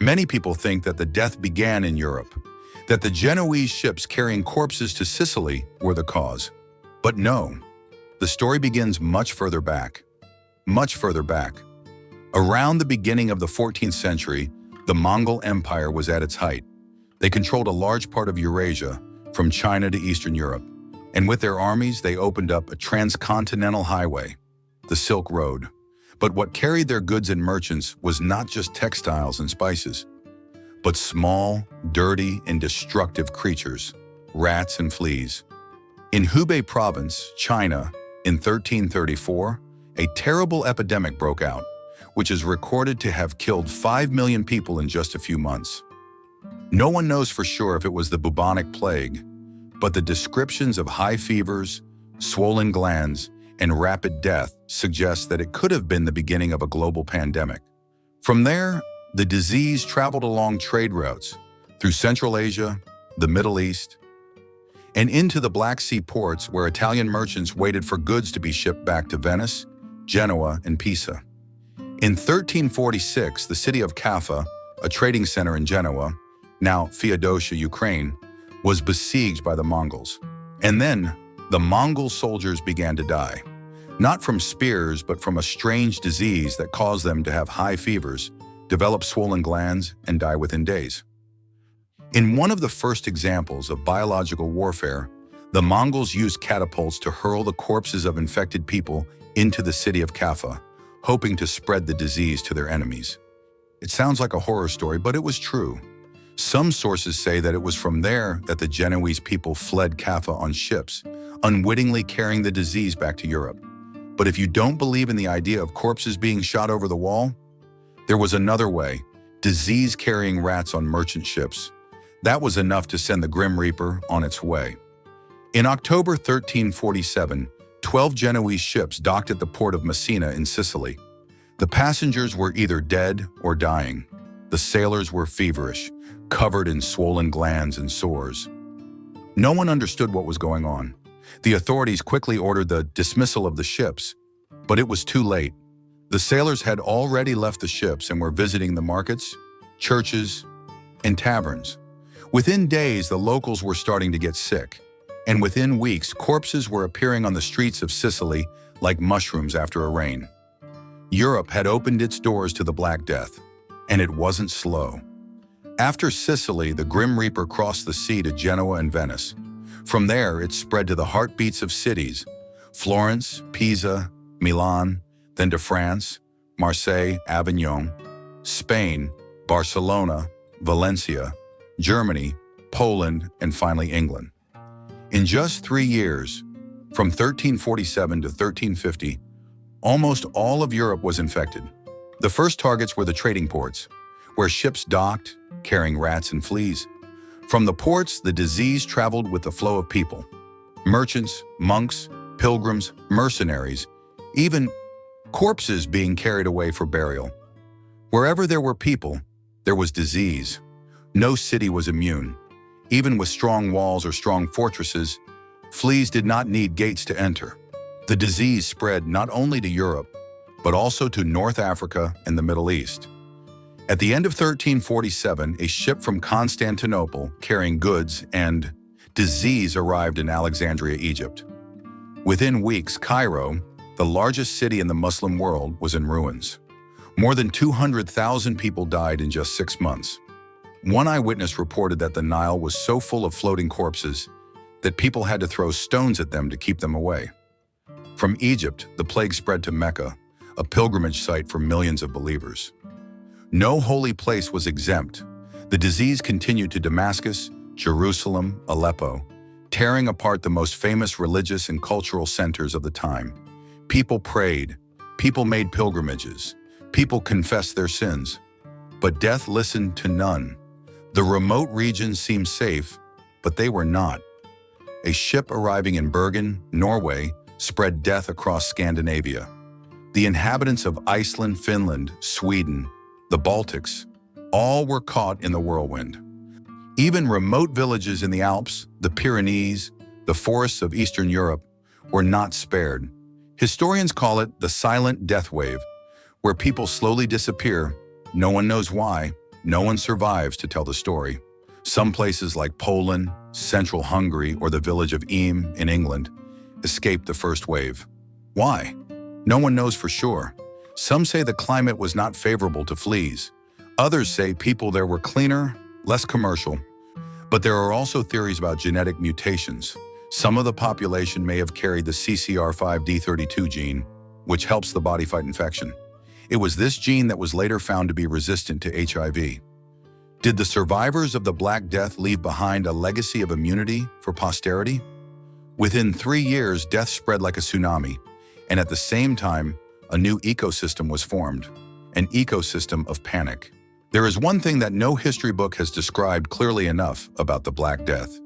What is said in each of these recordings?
Many people think that the death began in Europe, that the Genoese ships carrying corpses to Sicily were the cause. But no, the story begins much further back. Much further back. Around the beginning of the 14th century, the Mongol Empire was at its height. They controlled a large part of Eurasia, from China to Eastern Europe, and with their armies they opened up a transcontinental highway, the Silk Road. But what carried their goods and merchants was not just textiles and spices, but small, dirty, and destructive creatures, rats and fleas. In Hubei province, China, in 1334, a terrible epidemic broke out, which is recorded to have killed 5 million people in just a few months. No one knows for sure if it was the bubonic plague, but the descriptions of high fevers, swollen glands, and rapid death suggest that it could have been the beginning of a global pandemic. From there, the disease traveled along trade routes through Central Asia, the Middle East, and into the Black Sea ports where Italian merchants waited for goods to be shipped back to Venice, Genoa, and Pisa. In 1346, the city of Kaffa, a trading center in Genoa, now Feodosia, Ukraine, was besieged by the Mongols. And then, the Mongol soldiers began to die, not from spears, but from a strange disease that caused them to have high fevers, develop swollen glands, and die within days. In one of the first examples of biological warfare, the Mongols used catapults to hurl the corpses of infected people into the city of Kaffa, hoping to spread the disease to their enemies. It sounds like a horror story, but it was true. Some sources say that it was from there that the Genoese people fled Kaffa on ships, unwittingly carrying the disease back to Europe. But if you don't believe in the idea of corpses being shot over the wall, there was another way: disease-carrying rats on merchant ships. That was enough to send the Grim Reaper on its way. In October 1347, 12 Genoese ships docked at the port of Messina in Sicily. The passengers were either dead or dying. The sailors were feverish, covered in swollen glands and sores. No one understood what was going on. The authorities quickly ordered the dismissal of the ships, but it was too late. The sailors had already left the ships and were visiting the markets, churches, and taverns. Within days, the locals were starting to get sick, and within weeks, corpses were appearing on the streets of Sicily like mushrooms after a rain. Europe had opened its doors to the Black Death, and it wasn't slow. After Sicily, the Grim Reaper crossed the sea to Genoa and Venice. From there, it spread to the heartbeats of cities: Florence, Pisa, Milan, then to France, Marseille, Avignon, Spain, Barcelona, Valencia, Germany, Poland, and finally England. In just 3 years, from 1347 to 1350, almost all of Europe was infected. The first targets were the trading ports, where ships docked, carrying rats and fleas. From the ports, the disease traveled with the flow of people. Merchants, monks, pilgrims, mercenaries, even corpses being carried away for burial. Wherever there were people, there was disease. No city was immune. Even with strong walls or strong fortresses, fleas did not need gates to enter. The disease spread not only to Europe, but also to North Africa and the Middle East. At the end of 1347, a ship from Constantinople carrying goods and disease arrived in Alexandria, Egypt. Within weeks, Cairo, the largest city in the Muslim world, was in ruins. More than 200,000 people died in just 6 months. One eyewitness reported that the Nile was so full of floating corpses that people had to throw stones at them to keep them away. From Egypt, the plague spread to Mecca, a pilgrimage site for millions of believers. No holy place was exempt. The disease continued to Damascus, Jerusalem, Aleppo, tearing apart the most famous religious and cultural centers of the time. People prayed, people made pilgrimages, people confessed their sins, but death listened to none. The remote regions seemed safe, but they were not. A ship arriving in Bergen, Norway, spread death across Scandinavia. The inhabitants of Iceland, Finland, Sweden, the Baltics, all were caught in the whirlwind. Even remote villages in the Alps, the Pyrenees, the forests of Eastern Europe were not spared. Historians call it the silent death wave, where people slowly disappear, no one knows why, no one survives to tell the story. Some places like Poland, central Hungary, or the village of Eam in England escaped the first wave. Why? No one knows for sure. Some say the climate was not favorable to fleas. Others say people there were cleaner, less commercial. But there are also theories about genetic mutations. Some of the population may have carried the CCR5D32 gene, which helps the body fight infection. It was this gene that was later found to be resistant to HIV. Did the survivors of the Black Death leave behind a legacy of immunity for posterity? Within 3 years, death spread like a tsunami, and at the same time, a new ecosystem was formed, an ecosystem of panic. There is one thing that no history book has described clearly enough about the Black Death.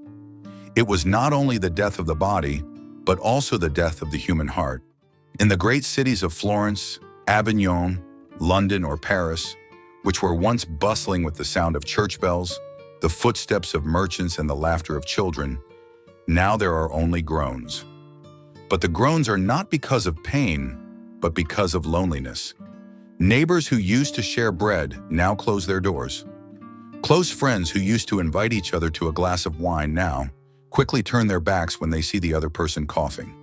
It was not only the death of the body, but also the death of the human heart. In the great cities of Florence, Avignon, London, or Paris, which were once bustling with the sound of church bells, the footsteps of merchants, and the laughter of children, now there are only groans. But the groans are not because of pain, but because of loneliness. Neighbors who used to share bread now close their doors. Close friends who used to invite each other to a glass of wine now quickly turn their backs when they see the other person coughing.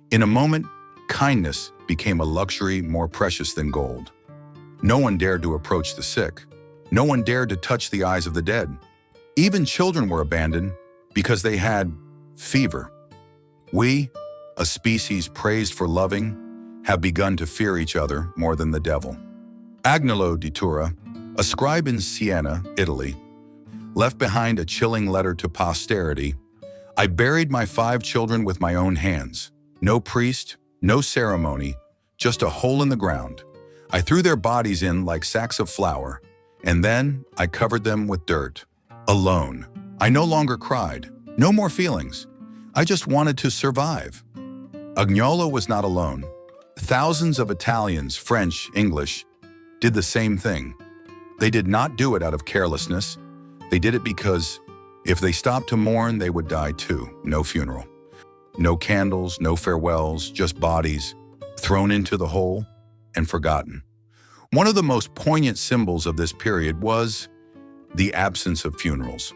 In a moment, kindness became a luxury more precious than gold. No one dared to approach the sick. No one dared to touch the eyes of the dead. Even children were abandoned because they had fever. We, a species praised for loving, have begun to fear each other more than the devil. Agnolo di Tura, a scribe in Siena, Italy, left behind a chilling letter to posterity. I buried my 5 children with my own hands. No priest, no ceremony, just a hole in the ground. I threw their bodies in like sacks of flour, and then I covered them with dirt. Alone. I no longer cried. No more feelings. I just wanted to survive. Agnolo was not alone. Thousands of Italians, French, English, did the same thing. They did not do it out of carelessness. They did it because if they stopped to mourn, they would die too. No funeral. No candles, no farewells, just bodies thrown into the hole and forgotten. One of the most poignant symbols of this period was the absence of funerals.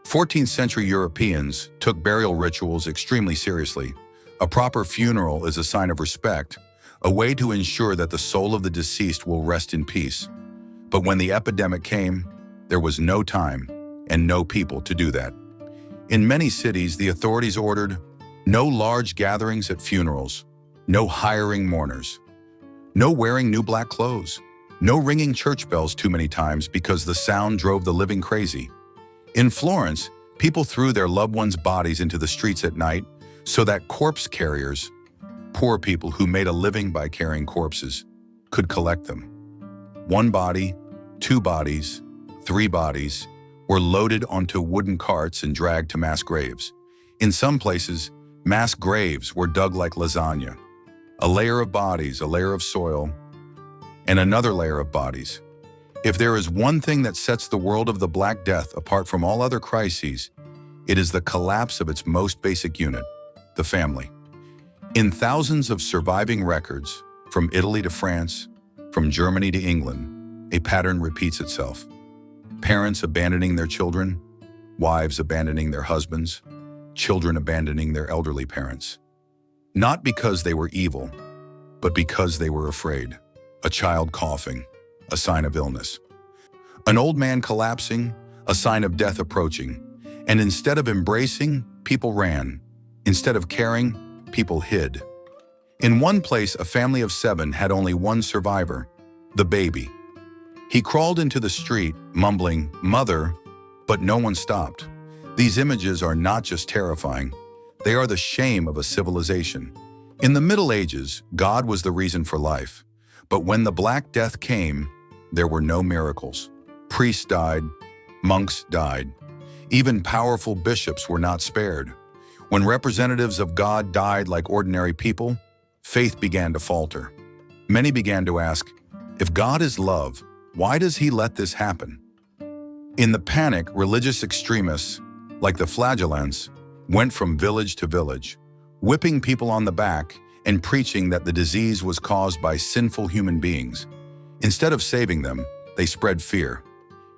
14th century Europeans took burial rituals extremely seriously. A proper funeral is a sign of respect, a way to ensure that the soul of the deceased will rest in peace. But when the epidemic came, there was no time and no people to do that. In many cities, the authorities ordered no large gatherings at funerals, no hiring mourners, no wearing new black clothes, no ringing church bells too many times because the sound drove the living crazy. In Florence, people threw their loved ones' bodies into the streets at night so that corpse carriers, poor people who made a living by carrying corpses, could collect them. 1 body, 2 bodies, 3 bodies were loaded onto wooden carts and dragged to mass graves. In some places, mass graves were dug like lasagna. A layer of bodies, a layer of soil, and another layer of bodies. If there is one thing that sets the world of the Black Death apart from all other crises, it is the collapse of its most basic unit, the family. In thousands of surviving records, from Italy to France, from Germany to England, a pattern repeats itself. Parents abandoning their children, wives abandoning their husbands, children abandoning their elderly parents. Not because they were evil, but because they were afraid. A child coughing, a sign of illness. An old man collapsing, a sign of death approaching. And instead of embracing, people ran. Instead of caring, people hid. In one place, a family of 7 had only one survivor, the baby. He crawled into the street, mumbling, "Mother," but no one stopped. These images are not just terrifying, they are the shame of a civilization. In the Middle Ages, God was the reason for life. But when the Black Death came, there were no miracles. Priests died, monks died. Even powerful bishops were not spared. When representatives of God died like ordinary people, faith began to falter. Many began to ask, if God is love, why does he let this happen? In the panic, religious extremists, like the flagellants, went from village to village, whipping people on the back and preaching that the disease was caused by sinful human beings. Instead of saving them, they spread fear.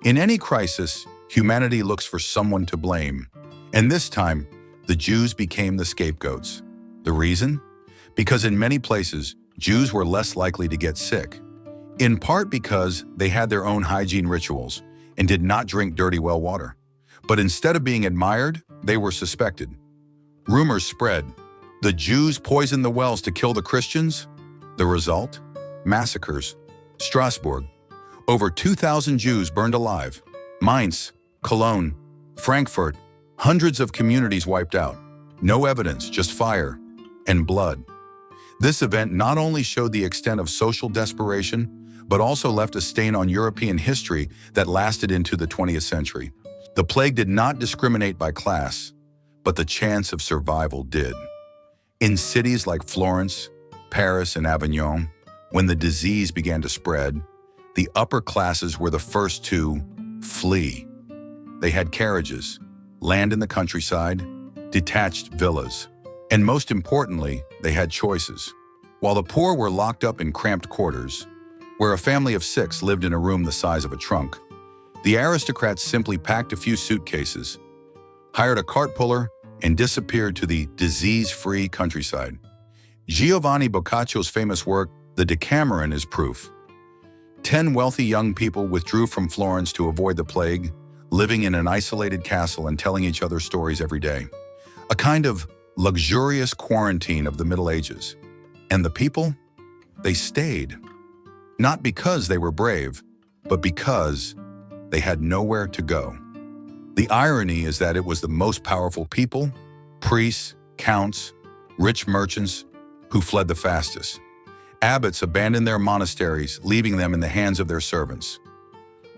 In any crisis, humanity looks for someone to blame. And this time, the Jews became the scapegoats. The reason? Because in many places, Jews were less likely to get sick. In part because they had their own hygiene rituals and did not drink dirty well water. But instead of being admired, they were suspected. Rumors spread. The Jews poisoned the wells to kill the Christians. The result? Massacres. Strasbourg. Over 2,000 Jews burned alive. Mainz, Cologne, Frankfurt. Hundreds of communities wiped out. No evidence, just fire and blood. This event not only showed the extent of social desperation, but also left a stain on European history that lasted into the 20th century. The plague did not discriminate by class, but the chance of survival did. In cities like Florence, Paris, and Avignon, when the disease began to spread, the upper classes were the first to flee. They had carriages, land in the countryside, detached villas, and most importantly, they had choices. While the poor were locked up in cramped quarters, where a family of 6 lived in a room the size of a trunk, the aristocrats simply packed a few suitcases, hired a cart puller, and disappeared to the disease-free countryside. Giovanni Boccaccio's famous work, The Decameron, is proof. 10 wealthy young people withdrew from Florence to avoid the plague, living in an isolated castle and telling each other stories every day. A kind of luxurious quarantine of the Middle Ages. And the people? They stayed. Not because they were brave, but because they had nowhere to go. The irony is that it was the most powerful people, priests, counts, rich merchants, who fled the fastest. Abbots abandoned their monasteries, leaving them in the hands of their servants.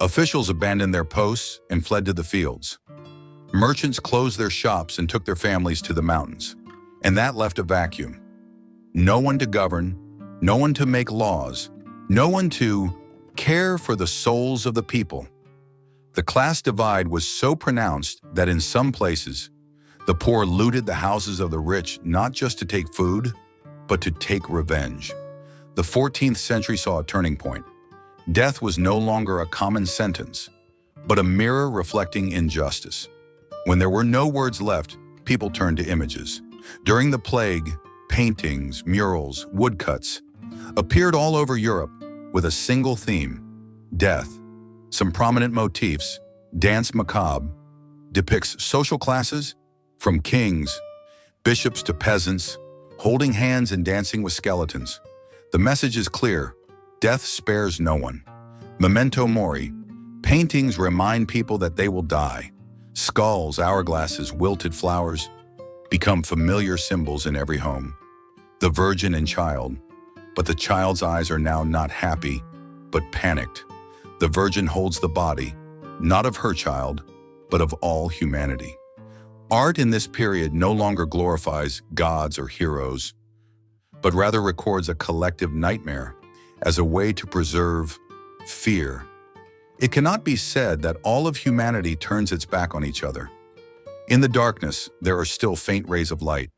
Officials abandoned their posts and fled to the fields. Merchants closed their shops and took their families to the mountains. And that left a vacuum. No one to govern, no one to make laws, no one to care for the souls of the people. The class divide was so pronounced that in some places, the poor looted the houses of the rich not just to take food, but to take revenge. The 14th century saw a turning point. Death was no longer a common sentence, but a mirror reflecting injustice. When there were no words left, people turned to images. During the plague, paintings, murals, woodcuts appeared all over Europe with a single theme: death. Some prominent motifs: Dance Macabre depicts social classes, from kings, bishops to peasants, holding hands and dancing with skeletons. The message is clear: death spares no one. Memento Mori. Paintings remind people that they will die. Skulls, hourglasses, wilted flowers become familiar symbols in every home. The Virgin and Child. But the child's eyes are now not happy, but panicked. The Virgin holds the body, not of her child, but of all humanity. Art in this period no longer glorifies gods or heroes, but rather records a collective nightmare as a way to preserve fear. It cannot be said that all of humanity turns its back on each other. In the darkness, there are still faint rays of light.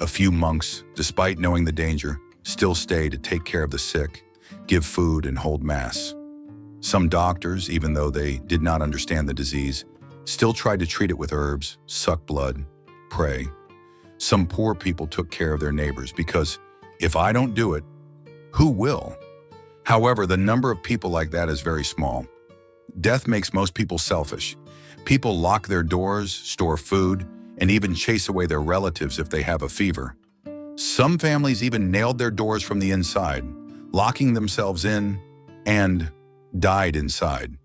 A few monks, despite knowing the danger, still stay to take care of the sick, give food, and hold mass. Some doctors, even though they did not understand the disease, still tried to treat it with herbs, suck blood, pray. Some poor people took care of their neighbors because if I don't do it, who will? However, the number of people like that is very small. Death makes most people selfish. People lock their doors, store food, and even chase away their relatives if they have a fever. Some families even nailed their doors from the inside, locking themselves in, and died inside.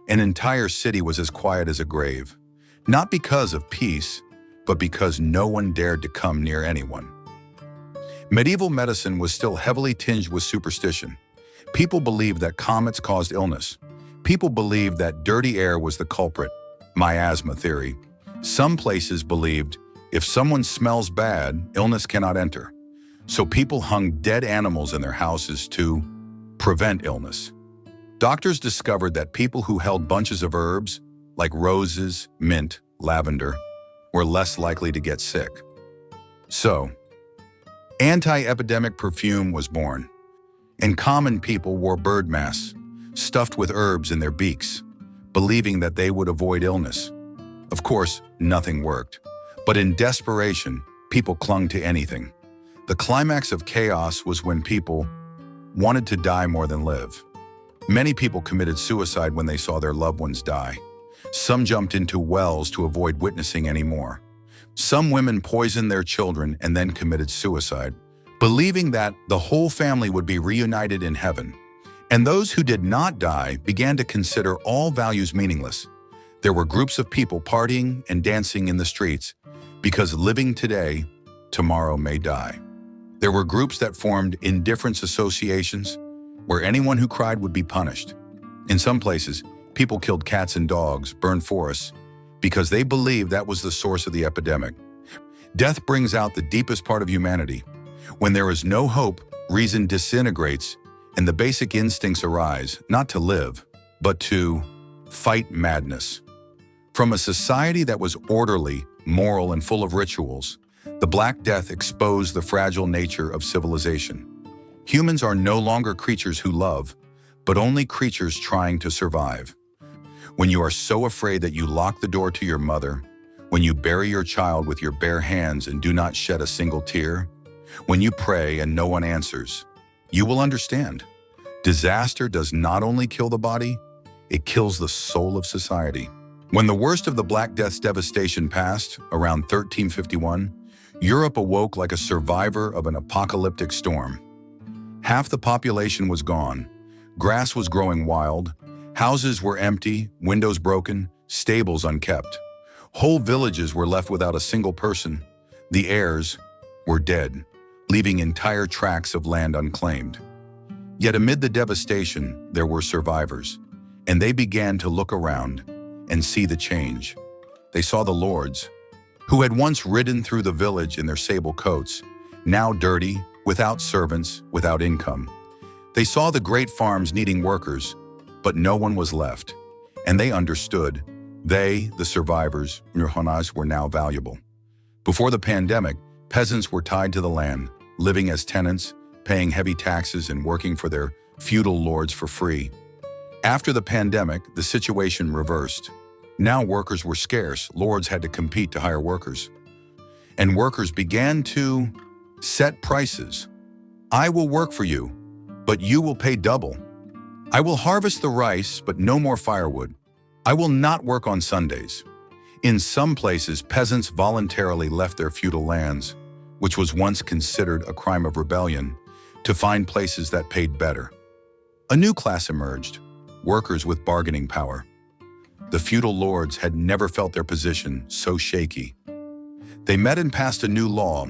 An entire city was as quiet as a grave, not because of peace, but because no one dared to come near anyone. Medieval medicine was still heavily tinged with superstition. People believed that comets caused illness. People believed that dirty air was the culprit, miasma theory. Some places believed if someone smells bad, illness cannot enter. So people hung dead animals in their houses to prevent illness. Doctors discovered that people who held bunches of herbs, like roses, mint, lavender, were less likely to get sick. So, anti-epidemic perfume was born, and common people wore bird masks, stuffed with herbs in their beaks. believing that they would avoid illness. Of course, nothing worked. But in desperation, people clung to anything. The climax of chaos was when people wanted to die more than live. Many people committed suicide when they saw their loved ones die. Some jumped into wells to avoid witnessing any more. Some women poisoned their children and then committed suicide, believing that the whole family would be reunited in heaven. And those who did not die began to consider all values meaningless. There were groups of people partying and dancing in the streets because living today, tomorrow may die. There were groups that formed indifference associations where anyone who cried would be punished. In some places, people killed cats and dogs, burned forests, because they believed that was the source of the epidemic. Death brings out the deepest part of humanity. When there is no hope, reason disintegrates, and the basic instincts arise, not to live, but to fight madness. From a society that was orderly, moral, and full of rituals, the Black Death exposed the fragile nature of civilization. Humans are no longer creatures who love, but only creatures trying to survive. When you are so afraid that you lock the door to your mother, when you bury your child with your bare hands and do not shed a single tear, when you pray and no one answers, you will understand. Disaster does not only kill the body, it kills the soul of society. When the worst of the Black Death's devastation passed, around 1351, Europe awoke like a survivor of an apocalyptic storm. Half the population was gone. Grass was growing wild. Houses were empty, windows broken, stables unkept. Whole villages were left without a single person. The heirs were dead, leaving entire tracts of land unclaimed. Yet amid the devastation, there were survivors, and they began to look around and see the change. They saw the lords, who had once ridden through the village in their sable coats, now dirty, without servants, without income. They saw the great farms needing workers, but no one was left. And they understood. They, the survivors, were now valuable. Before the pandemic, peasants were tied to the land, living as tenants, paying heavy taxes and working for their feudal lords for free. After the pandemic, the situation reversed. Now workers were scarce, lords had to compete to hire workers. And workers began to set prices. I will work for you, but you will pay double. I will harvest the rice, but no more firewood. I will not work on Sundays. In some places, peasants voluntarily left their feudal lands, which was once considered a crime of rebellion, to find places that paid better. A new class emerged, workers with bargaining power. The feudal lords had never felt their position so shaky. They met and passed a new law,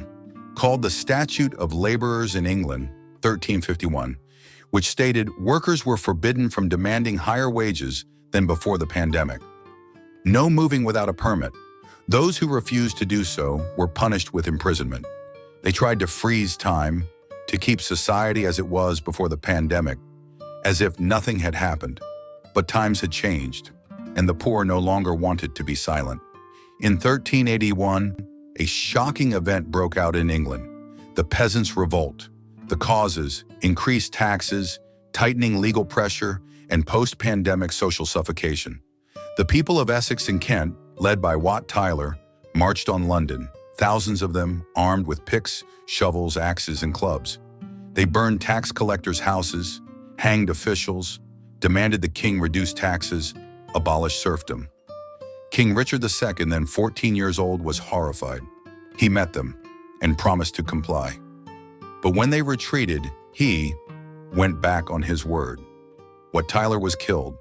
called the Statute of Laborers in England, 1351, which stated workers were forbidden from demanding higher wages than before the pandemic. No moving without a permit. Those who refused to do so were punished with imprisonment. They tried to freeze time, to keep society as it was before the pandemic, as if nothing had happened. But times had changed, and the poor no longer wanted to be silent. In 1381, a shocking event broke out in England, the Peasants' Revolt. The causes: increased taxes, tightening legal pressure, and post-pandemic social suffocation. The people of Essex and Kent, led by Wat Tyler, marched on London, thousands of them armed with picks, shovels, axes, and clubs. They burned tax collectors' houses, hanged officials, demanded the king reduce taxes, abolish serfdom. King Richard II, then 14 years old, was horrified. He met them and promised to comply. But when they retreated, he went back on his word. Wat Tyler was killed.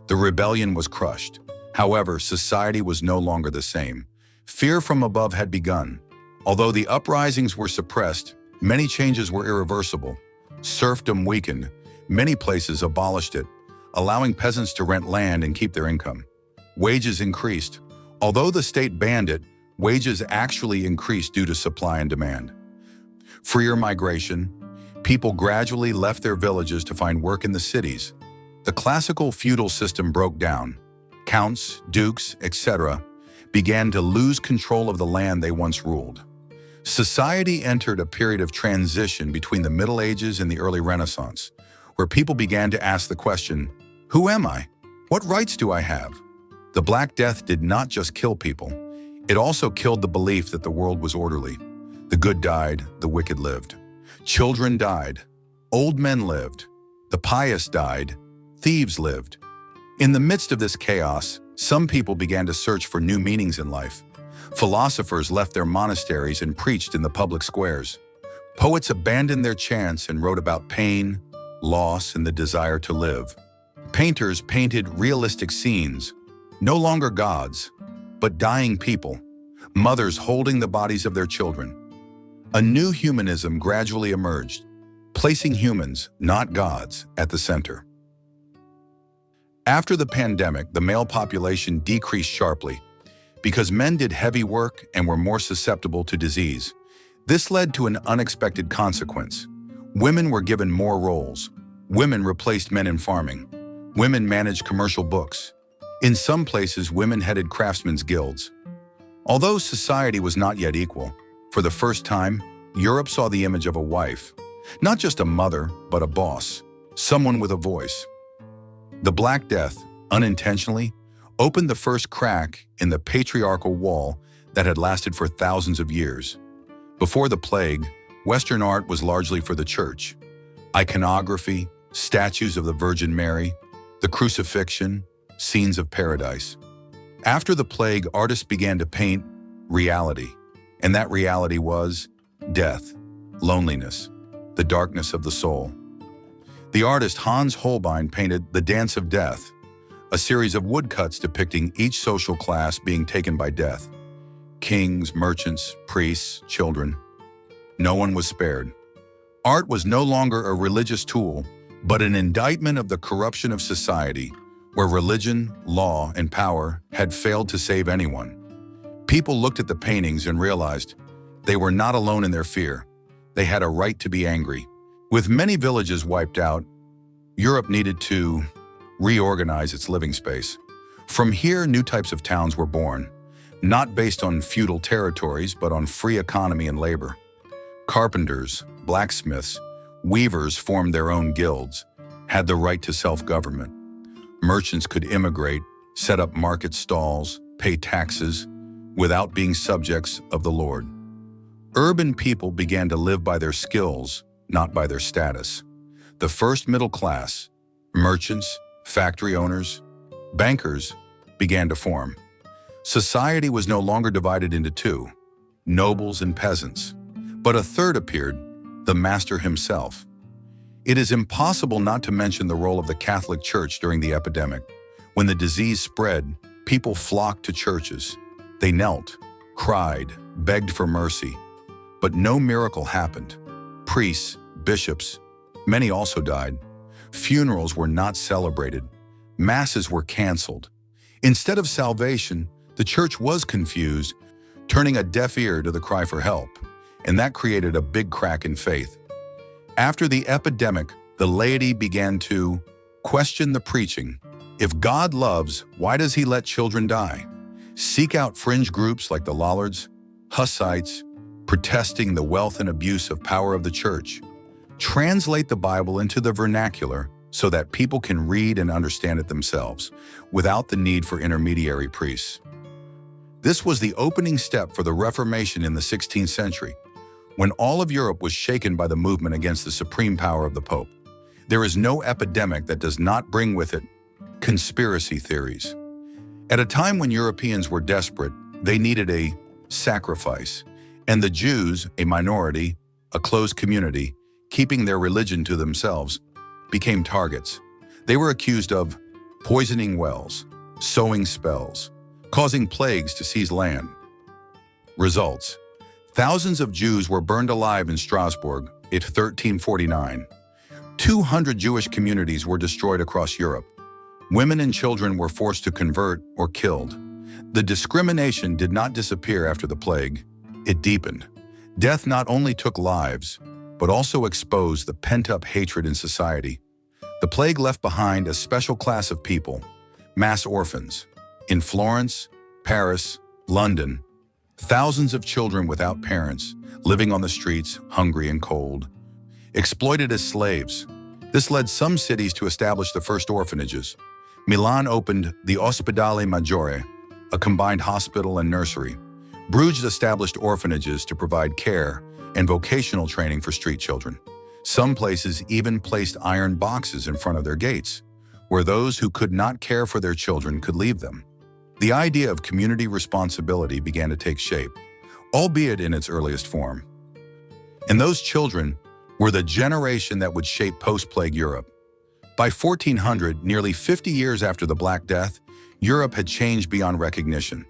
The rebellion was crushed. However, society was no longer the same. Fear from above had begun. Although the uprisings were suppressed, many changes were irreversible. Serfdom weakened. Many places abolished it, allowing peasants to rent land and keep their income. Wages increased. Although the state banned it, wages actually increased due to supply and demand. Freer migration. People gradually left their villages to find work in the cities. The classical feudal system broke down. Counts, dukes, etc. began to lose control of the land they once ruled. Society entered a period of transition between the Middle Ages and the early Renaissance, where people began to ask the question, who am I? What rights do I have? The Black Death did not just kill people. It also killed the belief that the world was orderly. The good died, the wicked lived. Children died. Old men lived. The pious died. Thieves lived. In the midst of this chaos, some people began to search for new meanings in life. Philosophers left their monasteries and preached in the public squares. Poets abandoned their chants and wrote about pain, loss, and the desire to live. Painters painted realistic scenes, no longer gods, but dying people, mothers holding the bodies of their children. A new humanism gradually emerged, placing humans, not gods, at the center. After the pandemic, the male population decreased sharply because men did heavy work and were more susceptible to disease. This led to an unexpected consequence. Women were given more roles. Women replaced men in farming. Women managed commercial books. In some places, women headed craftsmen's guilds. Although society was not yet equal, for the first time, Europe saw the image of a wife. Not just a mother, but a boss, someone with a voice. The Black Death, unintentionally, opened the first crack in the patriarchal wall that had lasted for thousands of years. Before the plague, Western art was largely for the church. Iconography, statues of the Virgin Mary, the crucifixion, scenes of paradise. After the plague, artists began to paint reality, and that reality was death, loneliness, the darkness of the soul. The artist Hans Holbein painted The Dance of Death, a series of woodcuts depicting each social class being taken by death. Kings, merchants, priests, children. No one was spared. Art was no longer a religious tool, but an indictment of the corruption of society, where religion, law, and power had failed to save anyone. People looked at the paintings and realized they were not alone in their fear. They had a right to be angry. With many villages wiped out, Europe needed to reorganize its living space. From here, new types of towns were born, not based on feudal territories, but on free economy and labor. Carpenters, blacksmiths, weavers formed their own guilds, had the right to self-government. Merchants could immigrate, set up market stalls, pay taxes, without being subjects of the Lord. Urban people began to live by their skills, not by their status. The first middle class, merchants, factory owners, bankers, began to form. Society was no longer divided into two, nobles and peasants, but a third appeared, the master himself. It is impossible not to mention the role of the Catholic Church during the epidemic. When the disease spread, people flocked to churches. They knelt, cried, begged for mercy, but no miracle happened. Priests, bishops, many also died. Funerals were not celebrated. Masses were canceled. Instead of salvation, the church was confused, turning a deaf ear to the cry for help, and that created a big crack in faith. After the epidemic, the laity began to question the preaching. If God loves, why does he let children die? Seek out fringe groups like the Lollards, Hussites, protesting the wealth and abuse of power of the church. Translate the Bible into the vernacular so that people can read and understand it themselves, without the need for intermediary priests. This was the opening step for the Reformation in the 16th century, when all of Europe was shaken by the movement against the supreme power of the Pope. There is no epidemic that does not bring with it conspiracy theories. At a time when Europeans were desperate, they needed a sacrifice, and the Jews, a minority, a closed community, keeping their religion to themselves, became targets. They were accused of poisoning wells, sowing spells, causing plagues to seize land. Results: thousands of Jews were burned alive in Strasbourg in 1349. 200 Jewish communities were destroyed across Europe. Women and children were forced to convert or killed. The discrimination did not disappear after the plague. It deepened. Death not only took lives, but also exposed the pent-up hatred in society. The plague left behind a special class of people, mass orphans. In Florence, Paris, London, thousands of children without parents, living on the streets, hungry and cold, exploited as slaves. This led some cities to establish the first orphanages. Milan opened the Ospedale Maggiore, a combined hospital and nursery. Bruges established orphanages to provide care and vocational training for street children. Some places even placed iron boxes in front of their gates, where those who could not care for their children could leave them. The idea of community responsibility began to take shape, albeit in its earliest form. And those children were the generation that would shape post-plague Europe. By 1400, nearly 50 years after the Black Death, Europe had changed beyond recognition.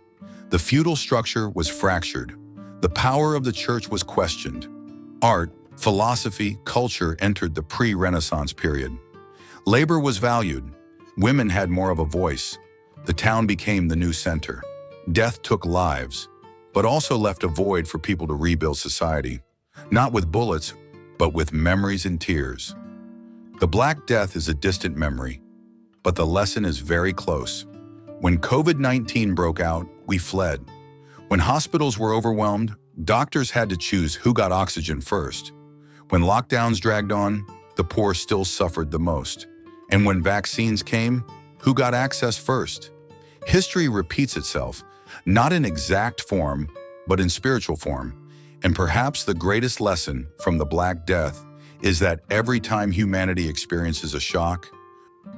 The feudal structure was fractured. The power of the church was questioned. Art, philosophy, culture entered the pre-Renaissance period. Labor was valued. Women had more of a voice. The town became the new center. Death took lives, but also left a void for people to rebuild society. Not with bullets, but with memories and tears. The Black Death is a distant memory, but the lesson is very close. When COVID-19 broke out, we fled. When hospitals were overwhelmed, doctors had to choose who got oxygen first. When lockdowns dragged on, the poor still suffered the most. And when vaccines came, who got access first? History repeats itself, not in exact form, but in spiritual form. And perhaps the greatest lesson from the Black Death is that every time humanity experiences a shock,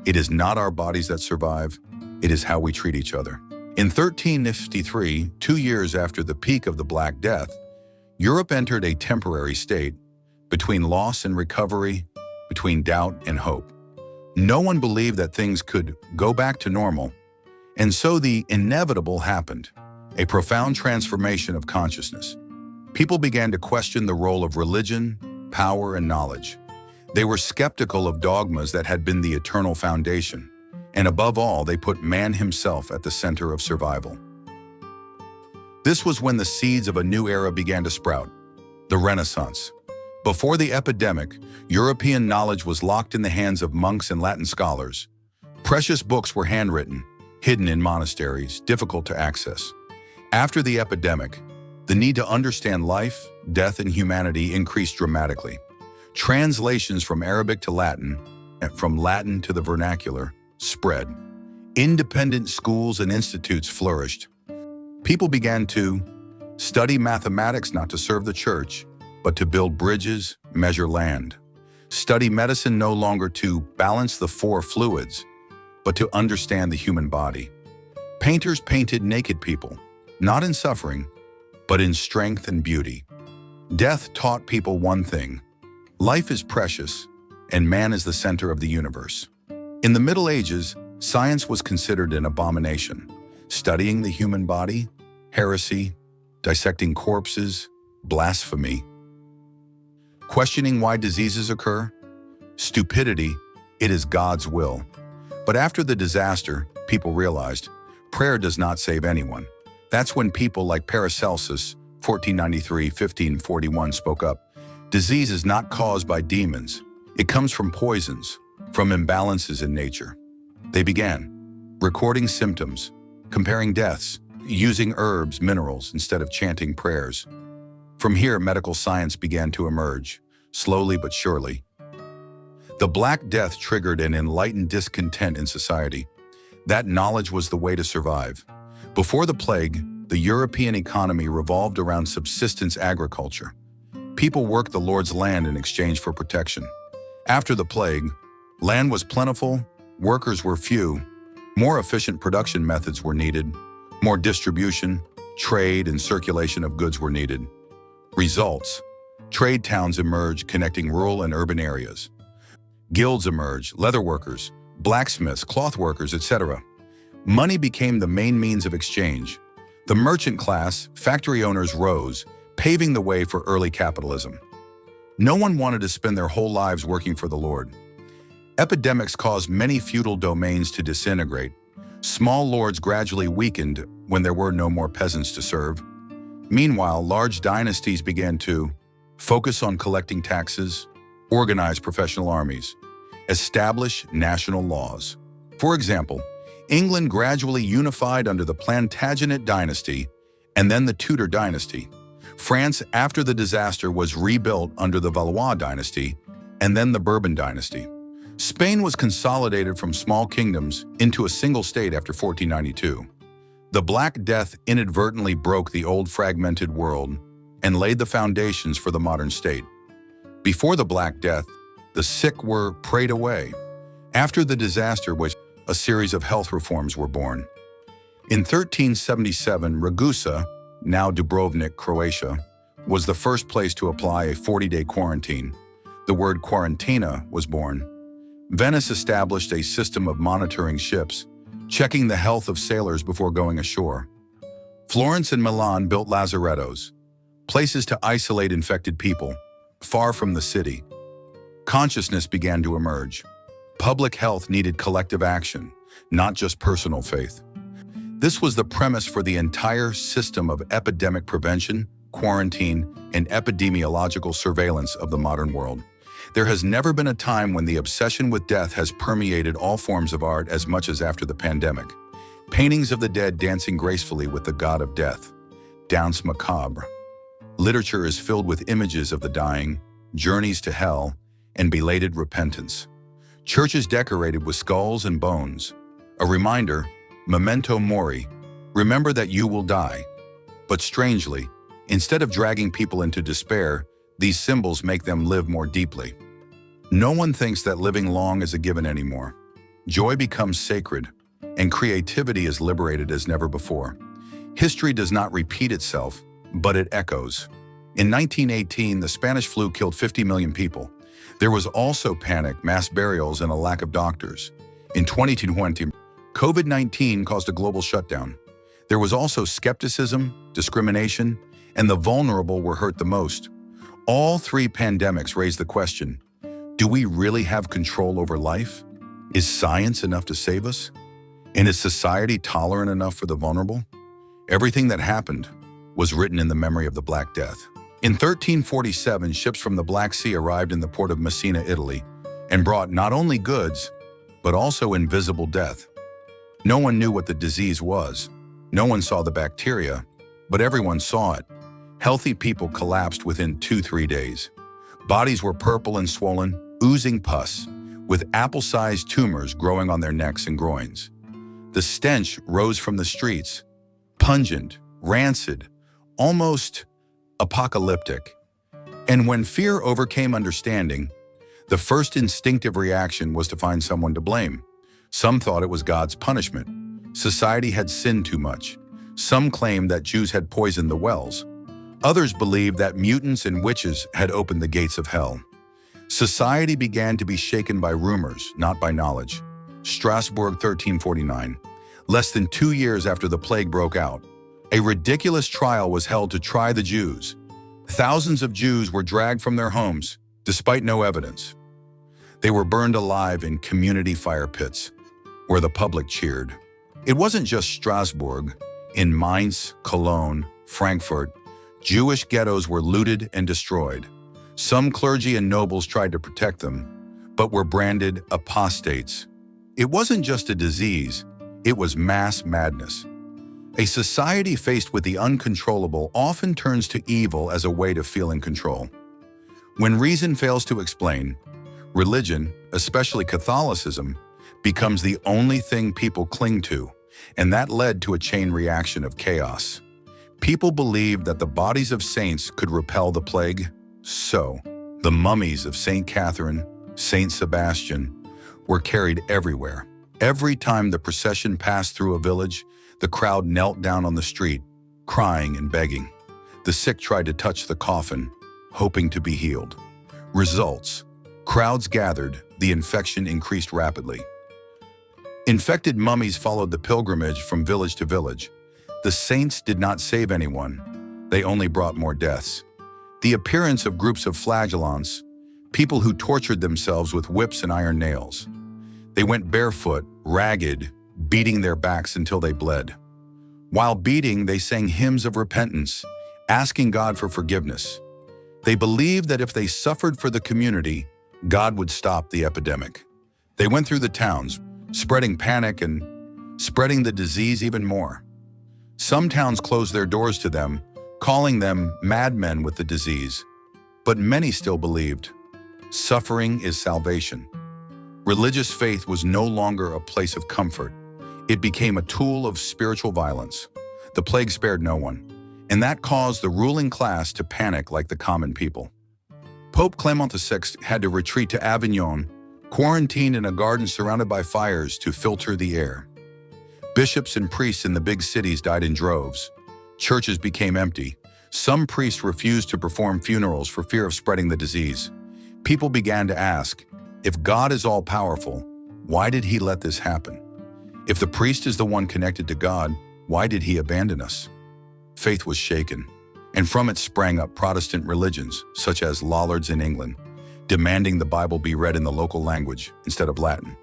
it is not our bodies that survive, it is how we treat each other. In 1353, 2 years after the peak of the Black Death, Europe entered a temporary state, between loss and recovery, between doubt and hope. No one believed that things could go back to normal, and so the inevitable happened, a profound transformation of consciousness. People began to question the role of religion, power, and knowledge. They were skeptical of dogmas that had been the eternal foundation, and above all, they put man himself at the center of survival. This was when the seeds of a new era began to sprout, the Renaissance. Before the epidemic, European knowledge was locked in the hands of monks and Latin scholars. Precious books were handwritten, hidden in monasteries, difficult to access. After the epidemic, the need to understand life, death, and humanity increased dramatically. Translations from Arabic to Latin, and from Latin to the vernacular, spread. Independent schools and institutes flourished. People began to study mathematics not to serve the church, but to build bridges, measure land. Study medicine no longer to balance the four fluids, but to understand the human body. Painters painted naked people, not in suffering, but in strength and beauty. Death taught people one thing: life is precious, and man is the center of the universe. In the Middle Ages, science was considered an abomination. Studying the human body, heresy, dissecting corpses, blasphemy. Questioning why diseases occur, stupidity, it is God's will. But after the disaster, people realized prayer does not save anyone. That's when people like Paracelsus, 1493-1541, spoke up. Disease is not caused by demons. It comes from poisons, from imbalances in nature. They began recording symptoms, comparing deaths, using herbs, minerals, instead of chanting prayers. From here, medical science began to emerge, slowly but surely. The Black Death triggered an enlightened discontent in society. That knowledge was the way to survive. Before the plague, the European economy revolved around subsistence agriculture. People worked the Lord's land in exchange for protection. After the plague, land was plentiful, workers were few, more efficient production methods were needed, more distribution, trade, and circulation of goods were needed. Results: trade towns emerged connecting rural and urban areas. Guilds emerged, leather workers, blacksmiths, cloth workers, etc. Money became the main means of exchange. The merchant class, factory owners rose, paving the way for early capitalism. No one wanted to spend their whole lives working for the Lord. Epidemics caused many feudal domains to disintegrate. Small lords gradually weakened when there were no more peasants to serve. Meanwhile, large dynasties began to focus on collecting taxes, organize professional armies, establish national laws. For example, England gradually unified under the Plantagenet dynasty and then the Tudor dynasty. France, after the disaster, was rebuilt under the Valois dynasty and then the Bourbon dynasty. Spain was consolidated from small kingdoms into a single state after 1492. The Black Death inadvertently broke the old fragmented world and laid the foundations for the modern state. Before the Black Death, the sick were prayed away. After the disaster, a series of health reforms were born. In 1377, Ragusa, now Dubrovnik, Croatia, was the first place to apply a 40-day quarantine. The word quarantina was born. Venice established a system of monitoring ships, checking the health of sailors before going ashore. Florence and Milan built lazarettos, places to isolate infected people, far from the city. Consciousness began to emerge. Public health needed collective action, not just personal faith. This was the premise for the entire system of epidemic prevention, quarantine, and epidemiological surveillance of the modern world. There has never been a time when the obsession with death has permeated all forms of art as much as after the pandemic. Paintings of the dead dancing gracefully with the god of death, danse macabre. Literature is filled with images of the dying, journeys to hell, and belated repentance. Churches decorated with skulls and bones, a reminder, memento mori, remember that you will die. But strangely, instead of dragging people into despair, these symbols make them live more deeply. No one thinks that living long is a given anymore. Joy becomes sacred, and creativity is liberated as never before. History does not repeat itself, but it echoes. In 1918, the Spanish flu killed 50 million people. There was also panic, mass burials, and a lack of doctors. In 2020, COVID-19 caused a global shutdown. There was also skepticism, discrimination, and the vulnerable were hurt the most. All three pandemics raise the question, do we really have control over life? Is science enough to save us? And is society tolerant enough for the vulnerable? Everything that happened was written in the memory of the Black Death. In 1347, ships from the Black Sea arrived in the port of Messina, Italy, and brought not only goods, but also invisible death. No one knew what the disease was. No one saw the bacteria, but everyone saw it. Healthy people collapsed within 2-3 days. Bodies were purple and swollen, oozing pus, with apple-sized tumors growing on their necks and groins. The stench rose from the streets, pungent, rancid, almost apocalyptic. And when fear overcame understanding, the first instinctive reaction was to find someone to blame. Some thought it was God's punishment. Society had sinned too much. Some claimed that Jews had poisoned the wells. Others believed that mutants and witches had opened the gates of hell. Society began to be shaken by rumors, not by knowledge. Strasbourg, 1349. Less than 2 years after the plague broke out, a ridiculous trial was held to try the Jews. Thousands of Jews were dragged from their homes, despite no evidence. They were burned alive in community fire pits, where the public cheered. It wasn't just Strasbourg. In Mainz, Cologne, Frankfurt, Jewish ghettos were looted and destroyed. Some clergy and nobles tried to protect them, but were branded apostates. It wasn't just a disease, it was mass madness. A society faced with the uncontrollable often turns to evil as a way to feel in control. When reason fails to explain, religion, especially Catholicism, becomes the only thing people cling to, and that led to a chain reaction of chaos. People believed that the bodies of saints could repel the plague, so the mummies of Saint Catherine, Saint Sebastian, were carried everywhere. Every time the procession passed through a village, the crowd knelt down on the street, crying and begging. The sick tried to touch the coffin, hoping to be healed. Results: crowds gathered, the infection increased rapidly. Infected mummies followed the pilgrimage from village to village. The saints did not save anyone, they only brought more deaths. The appearance of groups of flagellants, people who tortured themselves with whips and iron nails. They went barefoot, ragged, beating their backs until they bled. While beating, they sang hymns of repentance, asking God for forgiveness. They believed that if they suffered for the community, God would stop the epidemic. They went through the towns, spreading panic and spreading the disease even more. Some towns closed their doors to them, calling them madmen with the disease. But many still believed, suffering is salvation. Religious faith was no longer a place of comfort. It became a tool of spiritual violence. The plague spared no one, and that caused the ruling class to panic like the common people. Pope Clement VI had to retreat to Avignon, quarantined in a garden surrounded by fires to filter the air. Bishops and priests in the big cities died in droves. Churches became empty. Some priests refused to perform funerals for fear of spreading the disease. People began to ask, if God is all-powerful, why did he let this happen? If the priest is the one connected to God, why did he abandon us? Faith was shaken, and from it sprang up Protestant religions, such as Lollards in England, demanding the Bible be read in the local language instead of Latin.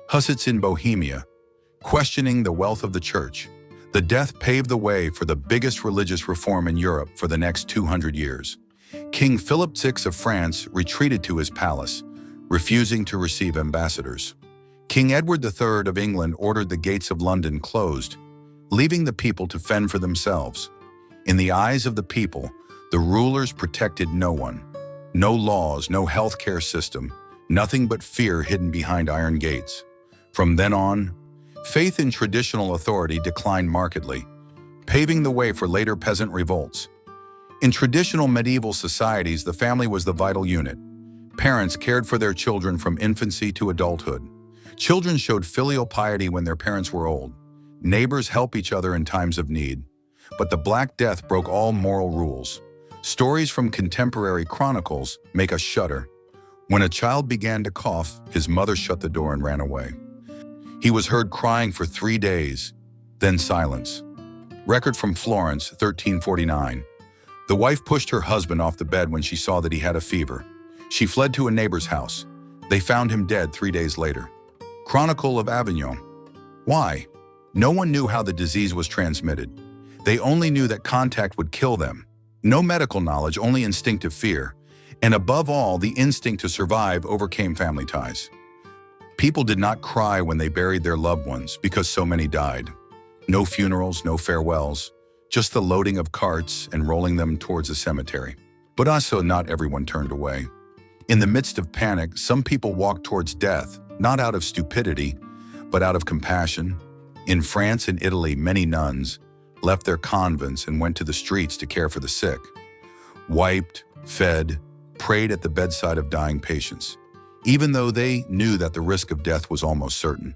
Hussites in Bohemia, questioning the wealth of the church. The death paved the way for the biggest religious reform in Europe for the next 200 years. King Philip VI of France retreated to his palace, refusing to receive ambassadors. King Edward III of England ordered the gates of London closed, leaving the people to fend for themselves. In the eyes of the people, the rulers protected no one. No laws, no healthcare system, nothing but fear hidden behind iron gates. From then on, faith in traditional authority declined markedly, paving the way for later peasant revolts. In traditional medieval societies, the family was the vital unit. Parents cared for their children from infancy to adulthood. Children showed filial piety when their parents were old. Neighbors helped each other in times of need. But the Black Death broke all moral rules. Stories from contemporary chronicles make us shudder. When a child began to cough, his mother shut the door and ran away. He was heard crying for 3 days, then silence. Record from Florence, 1349. The wife pushed her husband off the bed when she saw that he had a fever. She fled to a neighbor's house. They found him dead 3 days later. Chronicle of Avignon. Why? No one knew how the disease was transmitted. They only knew that contact would kill them. No medical knowledge, only instinctive fear. And above all, the instinct to survive overcame family ties. People did not cry when they buried their loved ones because so many died. No funerals, no farewells, just the loading of carts and rolling them towards a cemetery. But also not everyone turned away. In the midst of panic, some people walked towards death, not out of stupidity, but out of compassion. In France and Italy, many nuns left their convents and went to the streets to care for the sick. Wiped, fed, prayed at the bedside of dying patients. Even though they knew that the risk of death was almost certain.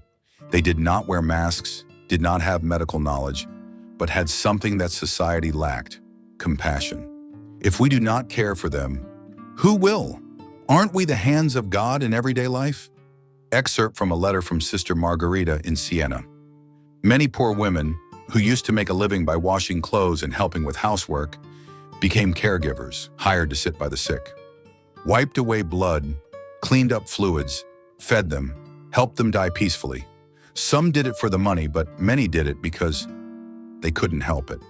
They did not wear masks, did not have medical knowledge, but had something that society lacked: compassion. If we do not care for them, who will? Aren't we the hands of God in everyday life? Excerpt from a letter from Sister Margarita in Siena. Many poor women, who used to make a living by washing clothes and helping with housework, became caregivers, hired to sit by the sick. Wiped away blood, cleaned up fluids, fed them, helped them die peacefully. Some did it for the money, but many did it because they couldn't help it.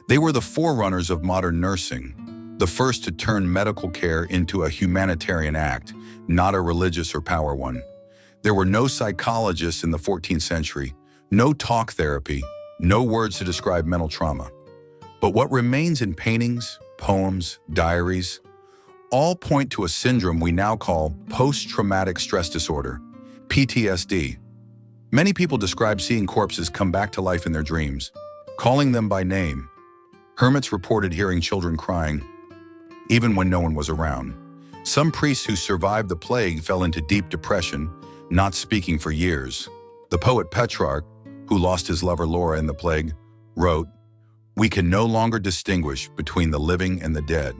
They were the forerunners of modern nursing, the first to turn medical care into a humanitarian act, not a religious or power one. There were no psychologists in the 14th century, no talk therapy, no words to describe mental trauma. But what remains in paintings, poems, diaries, all point to a syndrome we now call post-traumatic stress disorder, PTSD. Many people describe seeing corpses come back to life in their dreams, calling them by name. Hermits reported hearing children crying, even when no one was around. Some priests who survived the plague fell into deep depression, not speaking for years. The poet Petrarch, who lost his lover Laura in the plague, wrote, "We can no longer distinguish between the living and the dead.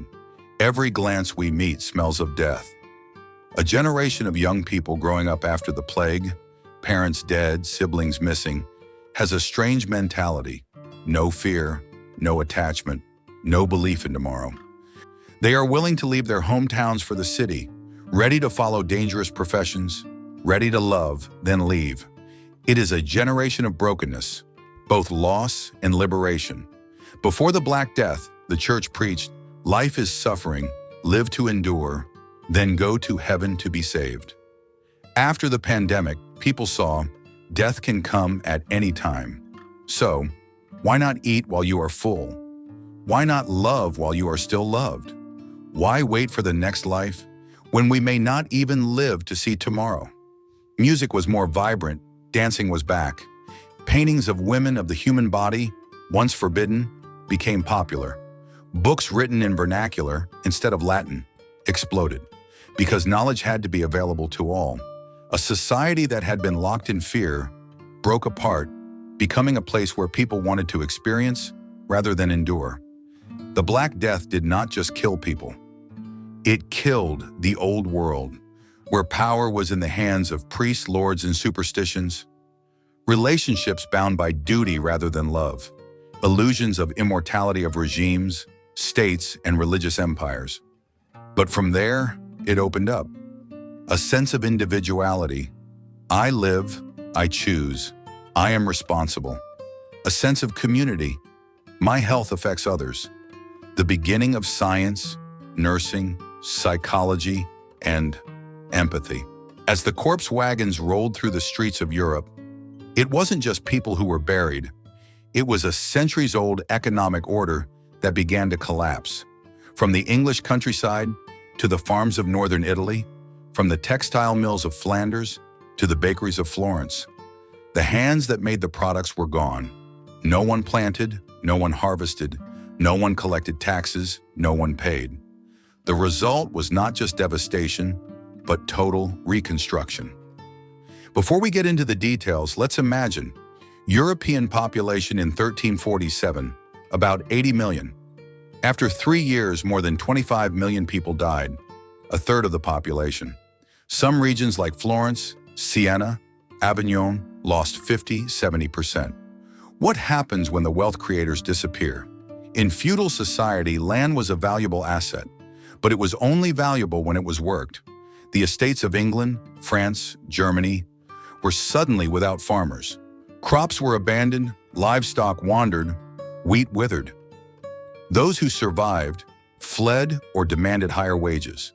Every glance we meet smells of death." A generation of young people growing up after the plague, parents dead, siblings missing, has a strange mentality. No fear, no attachment, no belief in tomorrow. They are willing to leave their hometowns for the city, ready to follow dangerous professions, ready to love, then leave. It is a generation of brokenness, both loss and liberation. Before the Black Death, the church preached, "Life is suffering, live to endure, then go to heaven to be saved." After the pandemic, people saw death can come at any time. So, why not eat while you are full? Why not love while you are still loved? Why wait for the next life when we may not even live to see tomorrow. Music was more vibrant, dancing was back. Paintings of women of the human body, once forbidden, became popular. Books written in vernacular instead of Latin exploded, because knowledge had to be available to all. A society that had been locked in fear broke apart, becoming a place where people wanted to experience rather than endure. The Black Death did not just kill people. It killed the old world, where power was in the hands of priests, lords, and superstitions, relationships bound by duty rather than love, illusions of immortality of regimes, states, and religious empires. But from there, it opened up. A sense of individuality. I live, I choose, I am responsible. A sense of community. My health affects others. The beginning of science, nursing, psychology, and empathy. As the corpse wagons rolled through the streets of Europe, it wasn't just people who were buried. It was a centuries-old economic order that began to collapse. From the English countryside to the farms of northern Italy, from the textile mills of Flanders to the bakeries of Florence, the hands that made the products were gone. No one planted, no one harvested, no one collected taxes, no one paid. The result was not just devastation, but total reconstruction. Before we get into the details, let's imagine European population in 1347, about 80 million. After 3 years, more than 25 million people died, a third of the population. Some regions like Florence, Siena, Avignon lost 50–70%. What happens when the wealth creators disappear? In feudal society, land was a valuable asset, but it was only valuable when it was worked. The estates of England, France, Germany were suddenly without farmers. Crops were abandoned, livestock wandered, wheat withered. Those who survived fled or demanded higher wages.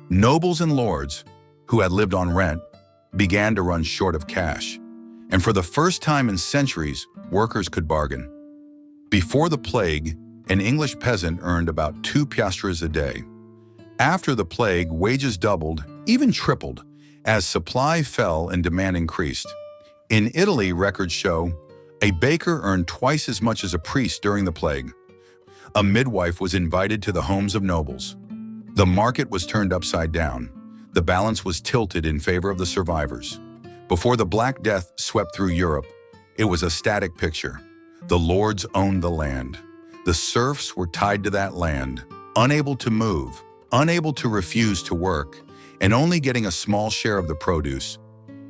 Nobles and lords, who had lived on rent, began to run short of cash. And for the first time in centuries, workers could bargain. Before the plague, an English peasant earned about 2 piastres a day. After the plague, wages doubled, even tripled, as supply fell and demand increased. In Italy, records show a baker earned twice as much as a priest during the plague. A midwife was invited to the homes of nobles. The market was turned upside down. The balance was tilted in favor of the survivors. Before the Black Death swept through Europe, it was a static picture. The lords owned the land. The serfs were tied to that land, unable to move, unable to refuse to work, and only getting a small share of the produce.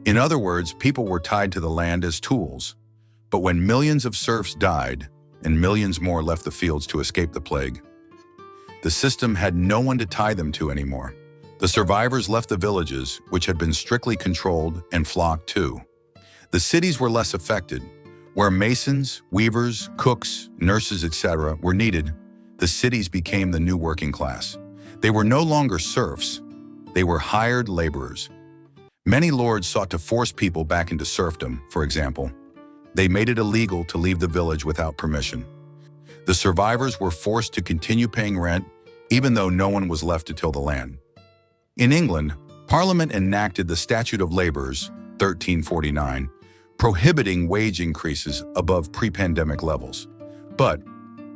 In other words, people were tied to the land as tools. But when millions of serfs died, and millions more left the fields to escape the plague, the system had no one to tie them to anymore. The survivors left the villages, which had been strictly controlled, and flocked too. The cities were less affected. Where masons, weavers, cooks, nurses, etc. were needed, the cities became the new working class. They were no longer serfs. They were hired laborers. Many lords sought to force people back into serfdom, for example. They made it illegal to leave the village without permission. The survivors were forced to continue paying rent, even though no one was left to till the land. In England, Parliament enacted the Statute of Labourers, 1349, prohibiting wage increases above pre-pandemic levels. But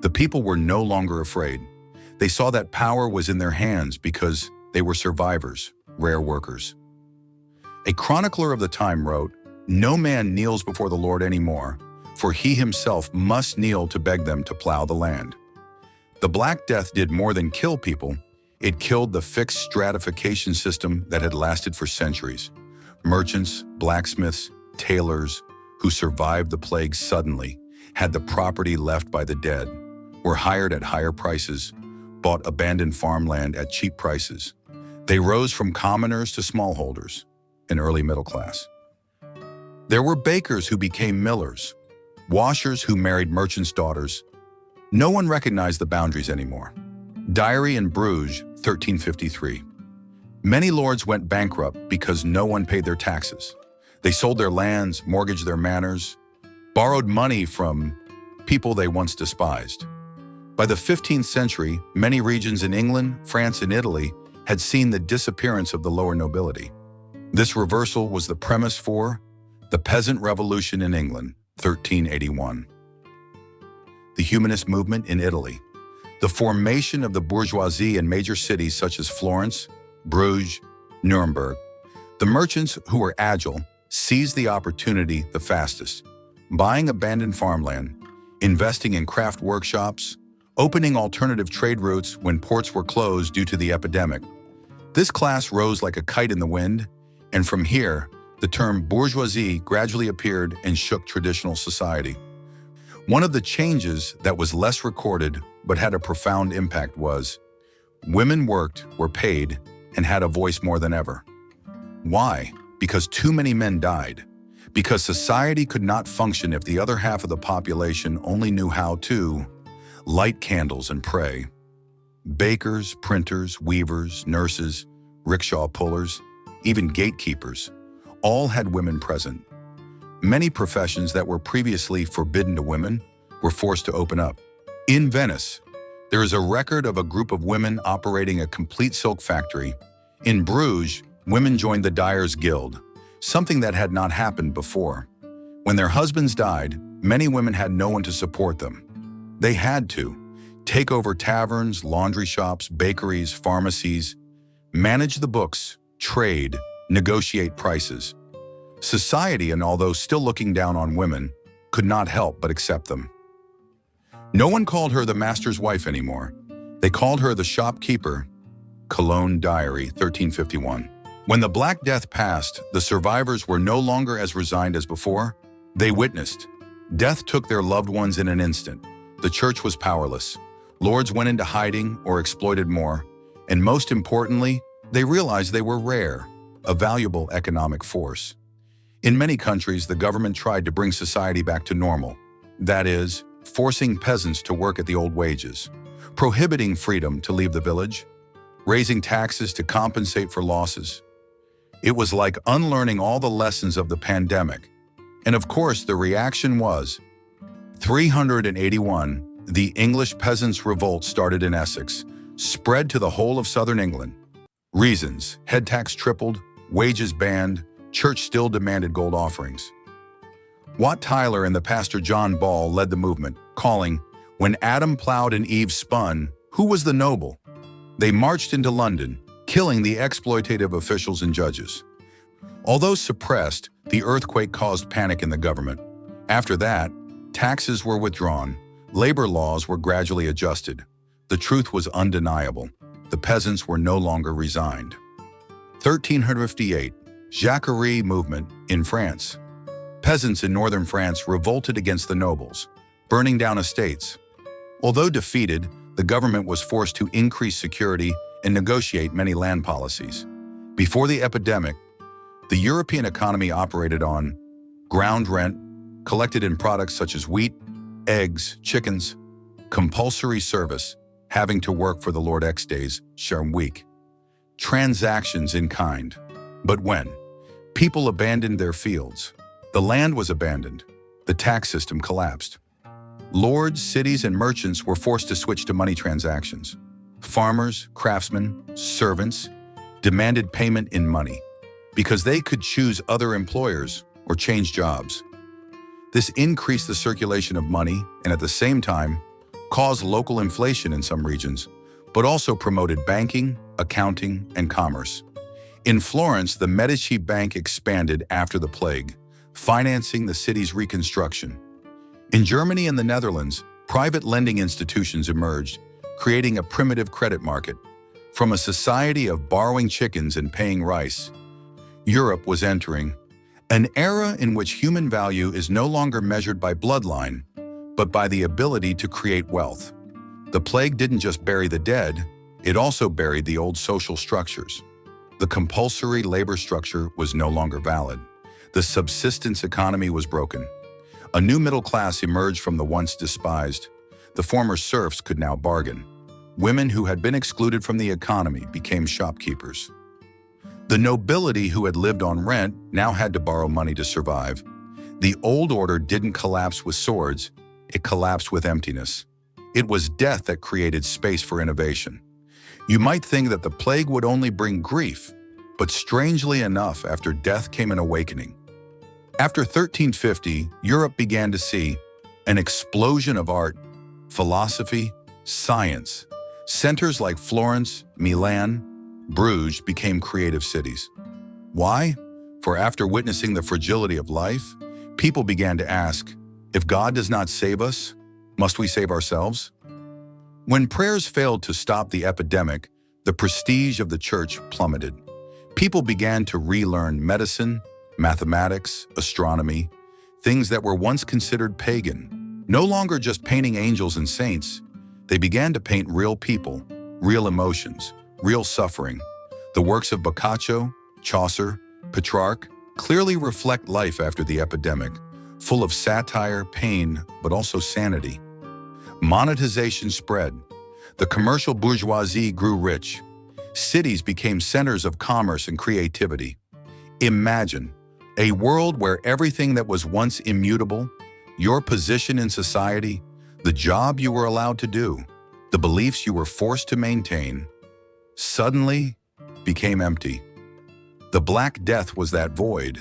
the people were no longer afraid. They saw that power was in their hands because they were survivors, rare workers. A chronicler of the time wrote, "No man kneels before the Lord anymore, for he himself must kneel to beg them to plow the land." The Black Death did more than kill people. It killed the fixed stratification system that had lasted for centuries. Merchants, blacksmiths, tailors, who survived the plague suddenly, had the property left by the dead, were hired at higher prices, bought abandoned farmland at cheap prices. They rose from commoners to smallholders, an early middle class. There were bakers who became millers, washers who married merchants' daughters. No one recognized the boundaries anymore. Diary in Bruges, 1353. Many lords went bankrupt because no one paid their taxes. They sold their lands, mortgaged their manors, borrowed money from people they once despised. By the 15th century, many regions in England, France, and Italy had seen the disappearance of the lower nobility. This reversal was the premise for the Peasant Revolution in England, 1381. The humanist movement in Italy. The formation of the bourgeoisie in major cities such as Florence, Bruges, Nuremberg. The merchants who were agile seized the opportunity the fastest, buying abandoned farmland, investing in craft workshops, opening alternative trade routes when ports were closed due to the epidemic. This class rose like a kite in the wind, and from here, the term bourgeoisie gradually appeared and shook traditional society. One of the changes that was less recorded but had a profound impact was women worked, were paid, and had a voice more than ever. Why? Because too many men died. Because society could not function if the other half of the population only knew how to light candles and pray. Bakers, printers, weavers, nurses, rickshaw pullers, even gatekeepers, all had women present. Many professions that were previously forbidden to women were forced to open up. In Venice, there is a record of a group of women operating a complete silk factory. In Bruges, women joined the Dyers Guild, something that had not happened before. When their husbands died, many women had no one to support them. They had to take over taverns, laundry shops, bakeries, pharmacies, manage the books, trade, negotiate prices. Society, and although still looking down on women, could not help but accept them. No one called her the master's wife anymore. They called her the shopkeeper. Cologne Diary, 1351. When the Black Death passed, the survivors were no longer as resigned as before. They witnessed. Death took their loved ones in an instant. The church was powerless. Lords went into hiding or exploited more. And most importantly, they realized they were rare, a valuable economic force. In many countries, the government tried to bring society back to normal. That is, forcing peasants to work at the old wages, prohibiting freedom to leave the village, raising taxes to compensate for losses. It was like unlearning all the lessons of the pandemic. And of course, the reaction was 381, the English peasants' revolt started in Essex, spread to the whole of southern England. Reasons: head tax tripled, wages banned, church still demanded gold offerings. Wat Tyler and the pastor John Ball led the movement, calling, "When Adam plowed and Eve spun, who was the noble?" They marched into London, killing the exploitative officials and judges. Although suppressed, the earthquake caused panic in the government. After that, taxes were withdrawn, labor laws were gradually adjusted. The truth was undeniable. The peasants were no longer resigned. 1358, Jacquerie movement in France. Peasants in northern France revolted against the nobles, burning down estates. Although defeated, the government was forced to increase security and negotiate many land policies. Before the epidemic, the European economy operated on ground rent, collected in products such as wheat, eggs, chickens, compulsory service, having to work for the Lord X days, Sherm week, transactions in kind. But when people abandoned their fields, the land was abandoned, the tax system collapsed. Lords, cities, and merchants were forced to switch to money transactions. Farmers, craftsmen, servants demanded payment in money because they could choose other employers or change jobs. This increased the circulation of money and at the same time caused local inflation in some regions, but also promoted banking, accounting, and commerce. In Florence, the Medici Bank expanded after the plague, financing the city's reconstruction. In Germany and the Netherlands, private lending institutions emerged, creating a primitive credit market. From a society of borrowing chickens and paying rice, Europe was entering an era in which human value is no longer measured by bloodline, but by the ability to create wealth. The plague didn't just bury the dead, it also buried the old social structures. The compulsory labor structure was no longer valid. The subsistence economy was broken. A new middle class emerged from the once despised. The former serfs could now bargain. Women who had been excluded from the economy became shopkeepers. The nobility who had lived on rent now had to borrow money to survive. The old order didn't collapse with swords, it collapsed with emptiness. It was death that created space for innovation. You might think that the plague would only bring grief, but strangely enough, after death came an awakening. After 1350, Europe began to see an explosion of art, philosophy, science. Centers like Florence, Milan, Bruges became creative cities. Why? For after witnessing the fragility of life, people began to ask, if God does not save us, must we save ourselves? When prayers failed to stop the epidemic, the prestige of the church plummeted. People began to relearn medicine, mathematics, astronomy, things that were once considered pagan. No longer just painting angels and saints, they began to paint real people, real emotions, real suffering. The works of Boccaccio, Chaucer, Petrarch clearly reflect life after the epidemic, full of satire, pain, but also sanity. Monetization spread. The commercial bourgeoisie grew rich. Cities became centers of commerce and creativity. Imagine a world where everything that was once immutable, your position in society, the job you were allowed to do, the beliefs you were forced to maintain, suddenly became empty. The Black Death was that void,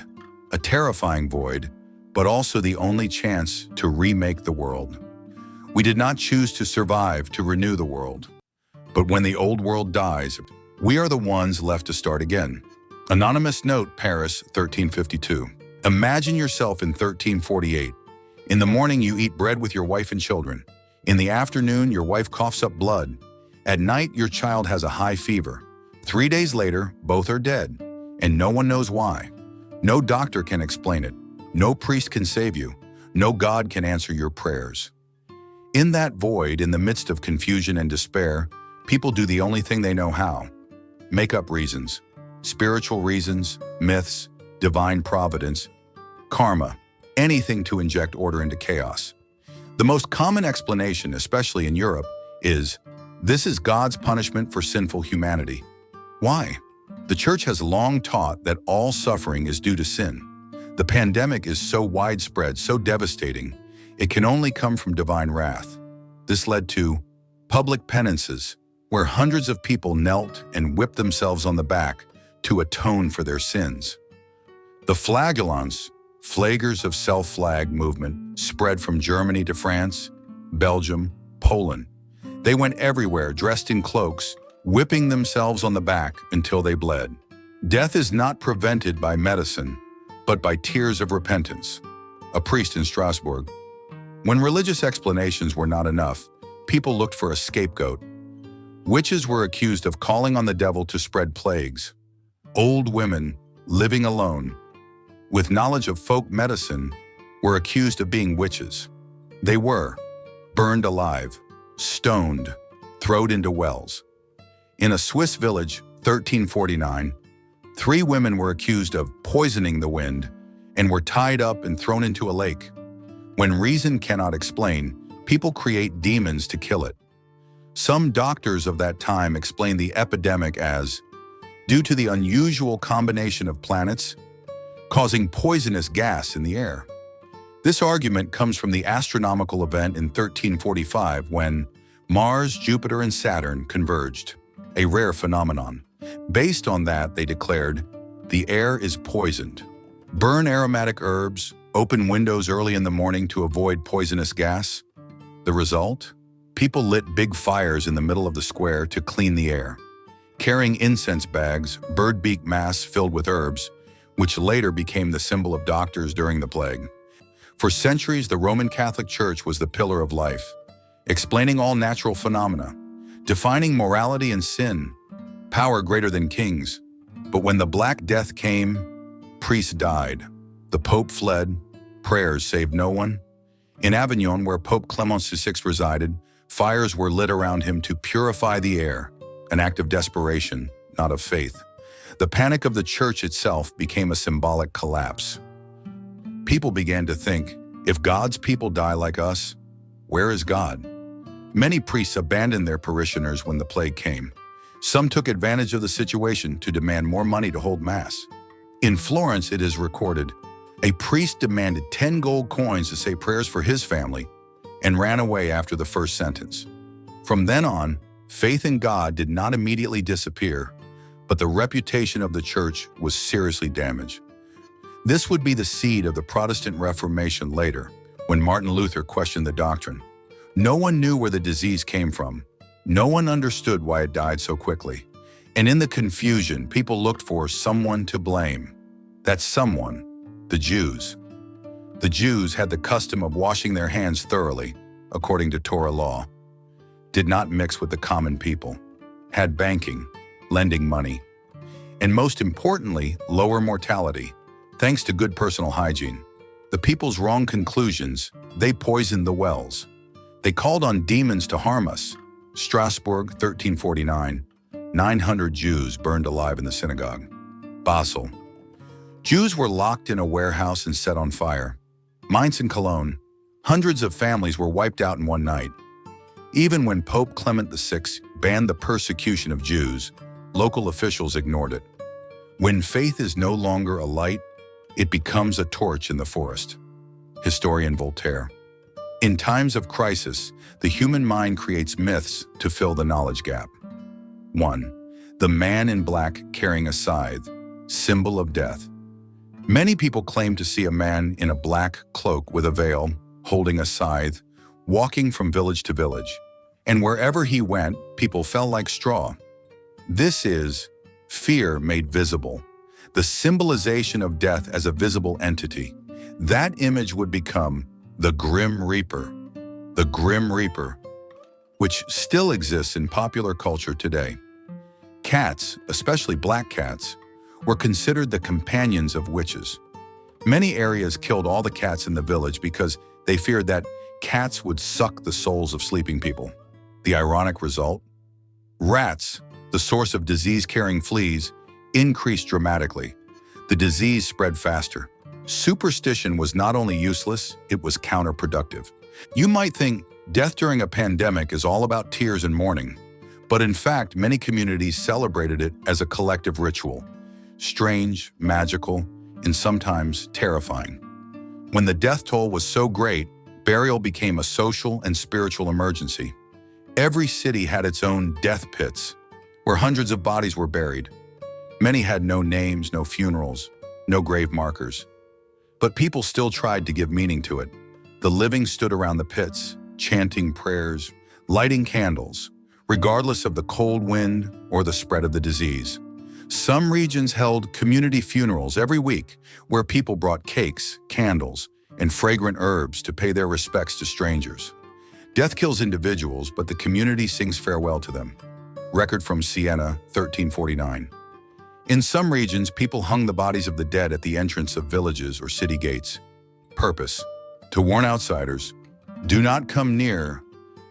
a terrifying void, but also the only chance to remake the world. We did not choose to survive to renew the world. But when the old world dies, we are the ones left to start again. Anonymous note, Paris, 1352. Imagine yourself in 1348. In the morning, you eat bread with your wife and children. In the afternoon, your wife coughs up blood. At night, your child has a high fever. 3 days later, both are dead, and no one knows why. No doctor can explain it. No priest can save you. No God can answer your prayers. In that void, in the midst of confusion and despair, people do the only thing they know how. Make up reasons. Spiritual reasons, myths, divine providence, karma, anything to inject order into chaos. The most common explanation, especially in Europe, is, this is God's punishment for sinful humanity. Why? The church has long taught that all suffering is due to sin. The pandemic is so widespread, so devastating, it can only come from divine wrath. This led to public penances, where hundreds of people knelt and whipped themselves on the back to atone for their sins. The flagellants, flaggers of self-flag movement, spread from Germany to France, Belgium, Poland. They went everywhere dressed in cloaks, whipping themselves on the back until they bled. Death is not prevented by medicine, but by tears of repentance. A priest in Strasbourg. When religious explanations were not enough, people looked for a scapegoat. Witches were accused of calling on the devil to spread plagues. Old women, living alone, with knowledge of folk medicine, were accused of being witches. They were burned alive, stoned, thrown into wells. In a Swiss village, 1349, 3 women were accused of poisoning the wind and were tied up and thrown into a lake. When reason cannot explain, people create demons to kill it. Some doctors of that time explained the epidemic as due to the unusual combination of planets causing poisonous gas in the air. This argument comes from the astronomical event in 1345 when Mars, Jupiter, and Saturn converged, a rare phenomenon. Based on that, they declared, the air is poisoned. Burn aromatic herbs, open windows early in the morning to avoid poisonous gas. The result? People lit big fires in the middle of the square to clean the air, carrying incense bags, bird beak masks filled with herbs, which later became the symbol of doctors during the plague. For centuries, the Roman Catholic Church was the pillar of life, explaining all natural phenomena, defining morality and sin, power greater than kings. But when the Black Death came, priests died, the Pope fled, prayers saved no one. In Avignon, where Pope Clement VI resided, fires were lit around him to purify the air, an act of desperation, not of faith. The panic of the church itself became a symbolic collapse. People began to think, if God's people die like us, where is God? Many priests abandoned their parishioners when the plague came. Some took advantage of the situation to demand more money to hold Mass. In Florence, it is recorded, a priest demanded 10 gold coins to say prayers for his family and ran away after the first sentence. From then on, Faith in God did not immediately disappear, but the reputation of the church was seriously damaged. This would be the seed of the Protestant Reformation later, when Martin Luther questioned the doctrine. No one knew where the disease came from. No one understood why it died so quickly. And in the confusion, people looked for someone to blame. That someone, the Jews. The Jews had the custom of washing their hands thoroughly, according to Torah law, did not mix with the common people, had banking, lending money, and most importantly, lower mortality, thanks to good personal hygiene. The people's wrong conclusions, they poisoned the wells. They called on demons to harm us. Strasbourg, 1349, 900 Jews burned alive in the synagogue. Basel. Jews were locked in a warehouse and set on fire. Mainz and Cologne. Hundreds of families were wiped out in one night. Even when Pope Clement VI banned the persecution of Jews, local officials ignored it. When faith is no longer a light, it becomes a torch in the forest. Historian Voltaire. In times of crisis, the human mind creates myths to fill the knowledge gap. 1. The man in black carrying a scythe, symbol of death. Many people claim to see a man in a black cloak with a veil, holding a scythe, walking from village to village. And wherever he went, people fell like straw. This is fear made visible, the symbolization of death as a visible entity. That image would become the Grim Reaper, which still exists in popular culture today. Cats, especially black cats, were considered the companions of witches. Many areas killed all the cats in the village because they feared that cats would suck the souls of sleeping people. The ironic result? Rats, the source of disease-carrying fleas, increased dramatically. The disease spread faster. Superstition was not only useless, it was counterproductive. You might think death during a pandemic is all about tears and mourning, but in fact, many communities celebrated it as a collective ritual. Strange, magical, and sometimes terrifying. When the death toll was so great, burial became a social and spiritual emergency. Every city had its own death pits, where hundreds of bodies were buried. Many had no names, no funerals, no grave markers. But people still tried to give meaning to it. The living stood around the pits, chanting prayers, lighting candles, regardless of the cold wind or the spread of the disease. Some regions held community funerals every week, where people brought cakes, candles, and fragrant herbs to pay their respects to strangers. Death kills individuals, but the community sings farewell to them. Record from Siena, 1349. In some regions, people hung the bodies of the dead at the entrance of villages or city gates. Purpose: to warn outsiders, do not come near.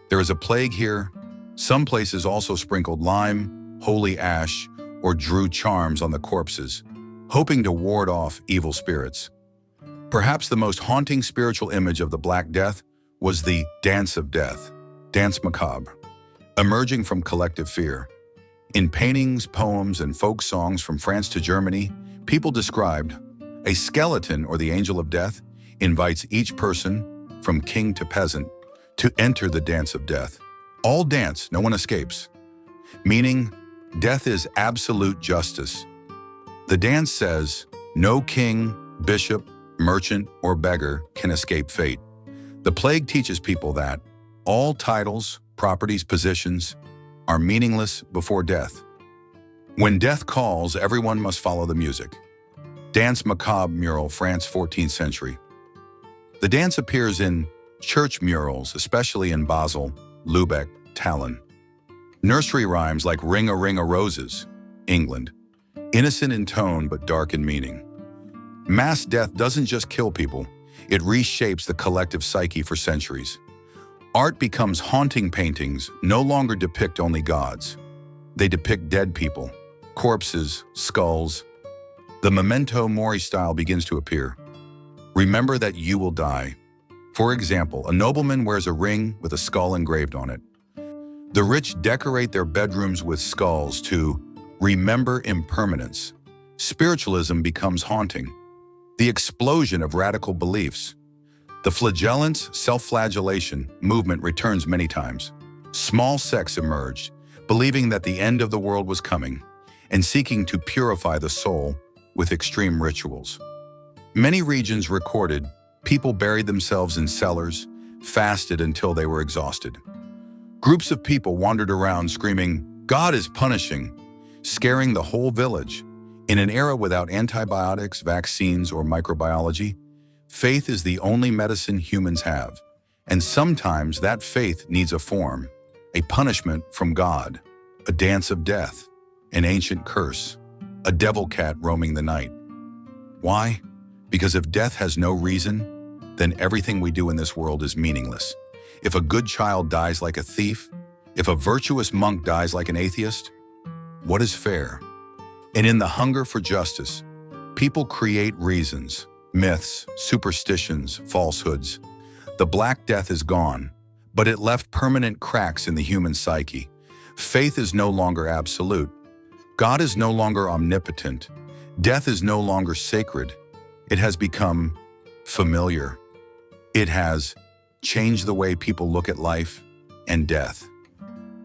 There is a plague here. Some places also sprinkled lime, holy ash, or drew charms on the corpses, hoping to ward off evil spirits. Perhaps the most haunting spiritual image of the Black Death was the Dance of Death, Dance Macabre, emerging from collective fear. In paintings, poems, and folk songs from France to Germany, people described a skeleton, or the angel of death, invites each person, from king to peasant, to enter the dance of death. All dance, no one escapes. Meaning, death is absolute justice. The dance says, no king, bishop, merchant, or beggar can escape fate. The plague teaches people that all titles, properties, positions are meaningless before death. When death calls, everyone must follow the music. Dance Macabre mural, France, 14th century. The dance appears in church murals, especially in Basel, Lubeck, Tallinn. Nursery rhymes like Ring a Roses, England. Innocent in tone but dark in meaning. Mass death doesn't just kill people, it reshapes the collective psyche for centuries. Art becomes haunting paintings no longer depict only gods. They depict dead people, corpses, skulls. The memento mori style begins to appear. Remember that you will die. For example, a nobleman wears a ring with a skull engraved on it. The rich decorate their bedrooms with skulls to remember impermanence. Spiritualism becomes haunting. The explosion of radical beliefs. The flagellants, self-flagellation movement returns many times. Small sects emerged, believing that the end of the world was coming, and seeking to purify the soul with extreme rituals. Many regions recorded people buried themselves in cellars, fasted until they were exhausted. Groups of people wandered around screaming, "God is punishing," scaring the whole village. In an era without antibiotics, vaccines, or microbiology, faith is the only medicine humans have. And sometimes that faith needs a form, a punishment from God, a dance of death, an ancient curse, a devil cat roaming the night. Why? Because if death has no reason, then everything we do in this world is meaningless. If a good child dies like a thief, if a virtuous monk dies like an atheist, what is fair? And in the hunger for justice, people create reasons, myths, superstitions, falsehoods. The Black Death is gone, but it left permanent cracks in the human psyche. Faith is no longer absolute. God is no longer omnipotent. Death is no longer sacred. It has become familiar. It has changed the way people look at life and death.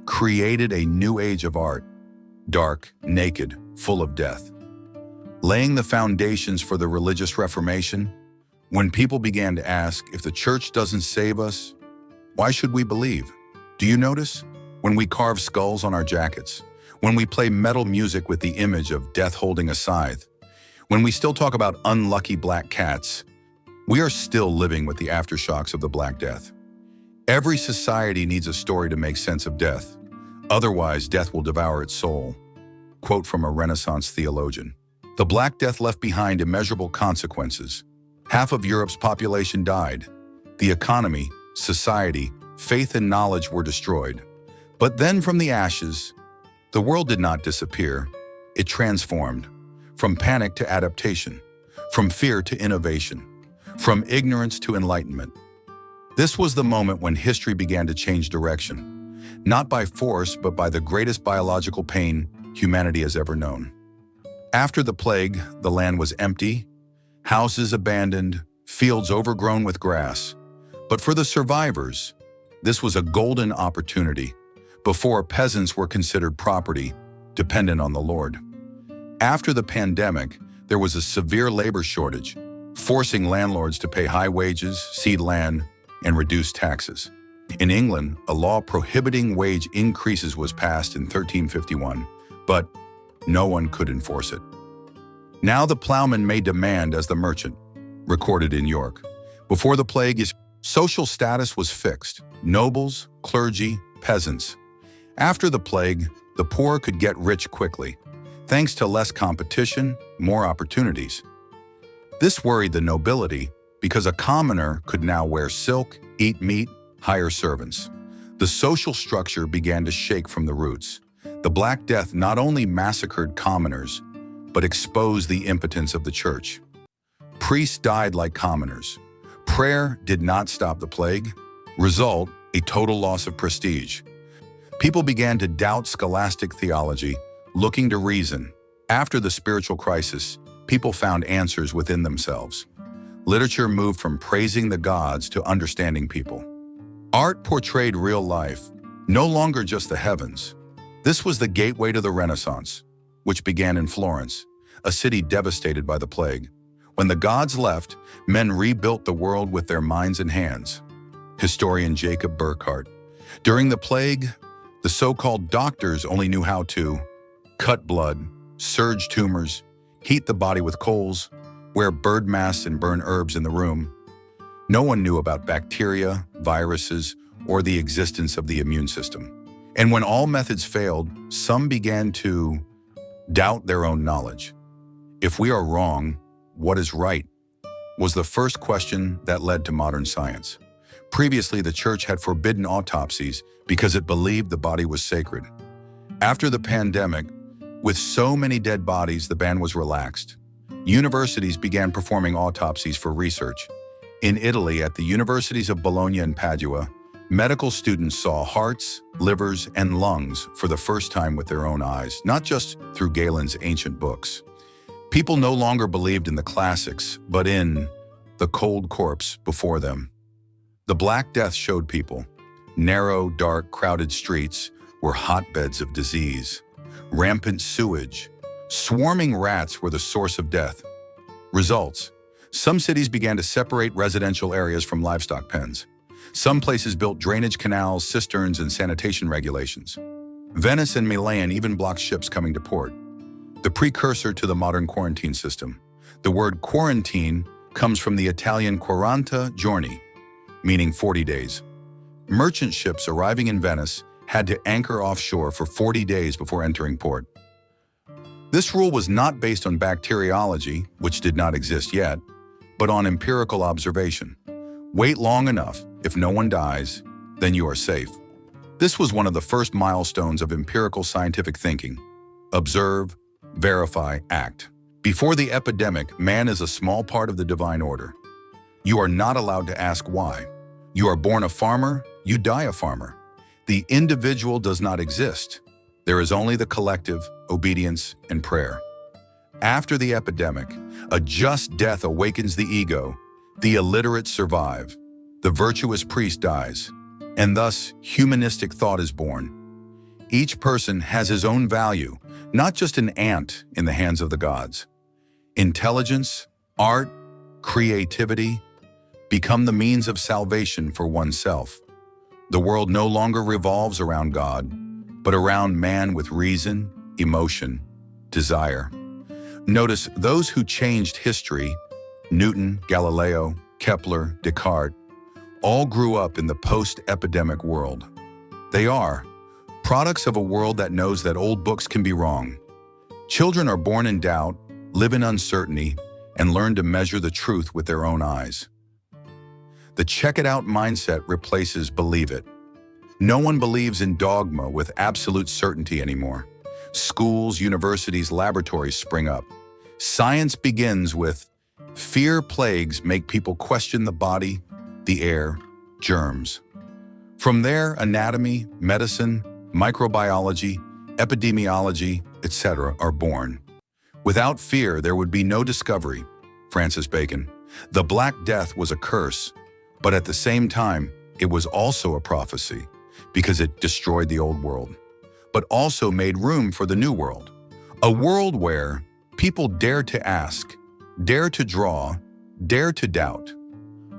Created a new age of art, dark, naked, full of death. Laying the foundations for the religious Reformation, when people began to ask, if the church doesn't save us, why should we believe? Do you notice? When we carve skulls on our jackets, when we play metal music with the image of death holding a scythe, when we still talk about unlucky black cats, we are still living with the aftershocks of the Black Death. Every society needs a story to make sense of death. Otherwise, death will devour its soul. Quote from a Renaissance theologian. The Black Death left behind immeasurable consequences. Half of Europe's population died. The economy, society, faith and knowledge were destroyed. But then from the ashes, the world did not disappear. It transformed. From panic to adaptation. From fear to innovation. From ignorance to enlightenment. This was the moment when history began to change direction. Not by force, but by the greatest biological pain humanity has ever known. After the plague, the land was empty, houses abandoned, fields overgrown with grass. But for the survivors, this was a golden opportunity. Before, peasants were considered property, dependent on the Lord. After the pandemic, there was a severe labor shortage, forcing landlords to pay high wages, cede land, and reduce taxes. In England, a law prohibiting wage increases was passed in 1351, but no one could enforce it. Now the plowman may demand as the merchant, recorded in York. Before the plague, his social status was fixed: nobles, clergy, peasants. After the plague, the poor could get rich quickly, thanks to less competition, more opportunities. This worried the nobility because a commoner could now wear silk, eat meat, hire servants. The social structure began to shake from the roots. The Black Death not only massacred commoners, but exposed the impotence of the church. Priests died like commoners. Prayer did not stop the plague. Result, a total loss of prestige. People began to doubt scholastic theology, looking to reason. After the spiritual crisis, people found answers within themselves. Literature moved from praising the gods to understanding people. Art portrayed real life, no longer just the heavens. This was the gateway to the Renaissance, which began in Florence, a city devastated by the plague. When the gods left, men rebuilt the world with their minds and hands. Historian Jacob Burckhardt. During the plague, the so-called doctors only knew how to cut blood, surge tumors, heat the body with coals, wear bird masks and burn herbs in the room. No one knew about bacteria, viruses, or the existence of the immune system. And when all methods failed, some began to doubt their own knowledge. If we are wrong, what is right? Was the first question that led to modern science. Previously, the church had forbidden autopsies because it believed the body was sacred. After the pandemic, with so many dead bodies, the ban was relaxed. Universities began performing autopsies for research. In Italy, at the universities of Bologna and Padua, medical students saw hearts, livers, and lungs for the first time with their own eyes, not just through Galen's ancient books. People no longer believed in the classics, but in the cold corpse before them. The Black Death showed people narrow, dark, crowded streets were hotbeds of disease. Rampant sewage, swarming rats were the source of death. Results: some cities began to separate residential areas from livestock pens. Some places built drainage canals, cisterns, and sanitation regulations. Venice and Milan even blocked ships coming to port, the precursor to the modern quarantine system. The word quarantine comes from the Italian quaranta giorni, meaning 40 days. Merchant ships arriving in Venice had to anchor offshore for 40 days before entering port. This rule was not based on bacteriology, which did not exist yet, but on empirical observation. Wait long enough, if no one dies, then you are safe. This was one of the first milestones of empirical scientific thinking. Observe, verify, act. Before the epidemic, man is a small part of the divine order. You are not allowed to ask why. You are born a farmer, you die a farmer. The individual does not exist. There is only the collective, obedience, and prayer. After the epidemic, a just death awakens the ego, the illiterate survive, the virtuous priest dies, and thus humanistic thought is born. Each person has his own value, not just an ant in the hands of the gods. Intelligence, art, creativity become the means of salvation for oneself. The world no longer revolves around God, but around man with reason, emotion, desire. Notice those who changed history, Newton, Galileo, Kepler, Descartes, all grew up in the post-epidemic world. They are products of a world that knows that old books can be wrong. Children are born in doubt, live in uncertainty, and learn to measure the truth with their own eyes. The check-it-out mindset replaces believe it. No one believes in dogma with absolute certainty anymore. Schools, universities, laboratories spring up. Science begins with fear plagues make people question the body, the air, germs. From there, anatomy, medicine, microbiology, epidemiology, etc. are born. Without fear, there would be no discovery. Francis Bacon. The Black Death was a curse, but at the same time, it was also a prophecy because it destroyed the old world, but also made room for the new world. A world where people dare to ask, dare to draw, dare to doubt.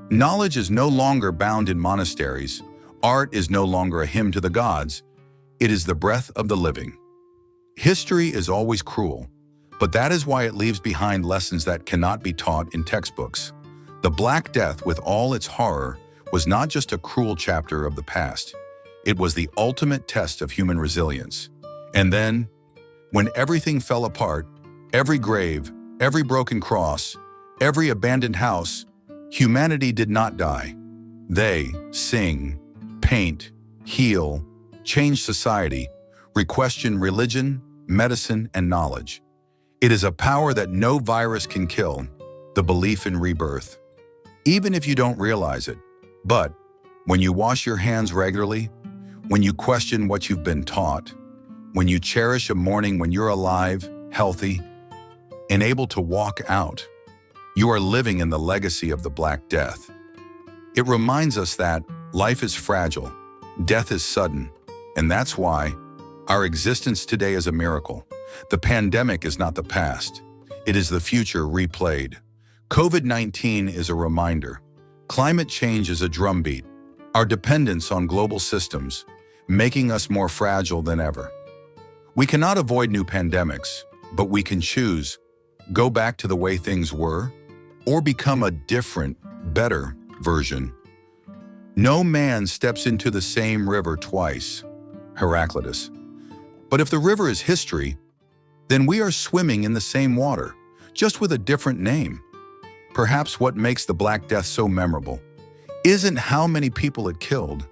Knowledge is no longer bound in monasteries. Art is no longer a hymn to the gods. It is the breath of the living. History is always cruel, but that is why it leaves behind lessons that cannot be taught in textbooks. The Black Death, with all its horror, was not just a cruel chapter of the past. It was the ultimate test of human resilience. And then, when everything fell apart, every grave, every broken cross, every abandoned house, humanity did not die. They sing, paint, heal, change society, re-question religion, medicine, and knowledge. It is a power that no virus can kill, the belief in rebirth. Even if you don't realize it. But when you wash your hands regularly, when you question what you've been taught, when you cherish a morning when you're alive, healthy, and able to walk out, you are living in the legacy of the Black Death. It reminds us that life is fragile, death is sudden, and that's why our existence today is a miracle. The pandemic is not the past. It is the future replayed. COVID-19 is a reminder. Climate change is a drumbeat. Our dependence on global systems, making us more fragile than ever. We cannot avoid new pandemics, but we can choose, go back to the way things were, or become a different, better version. No man steps into the same river twice, Heraclitus. But if the river is history, then we are swimming in the same water, just with a different name. Perhaps what makes the Black Death so memorable isn't how many people it killed,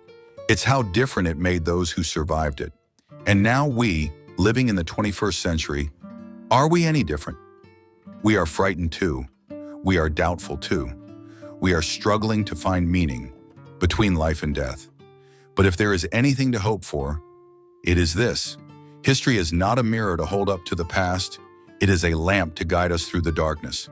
it's how different it made those who survived it. And now we, living in the 21st century, are we any different? We are frightened too. We are doubtful too. We are struggling to find meaning between life and death. But if there is anything to hope for, it is this. History is not a mirror to hold up to the past. It is a lamp to guide us through the darkness.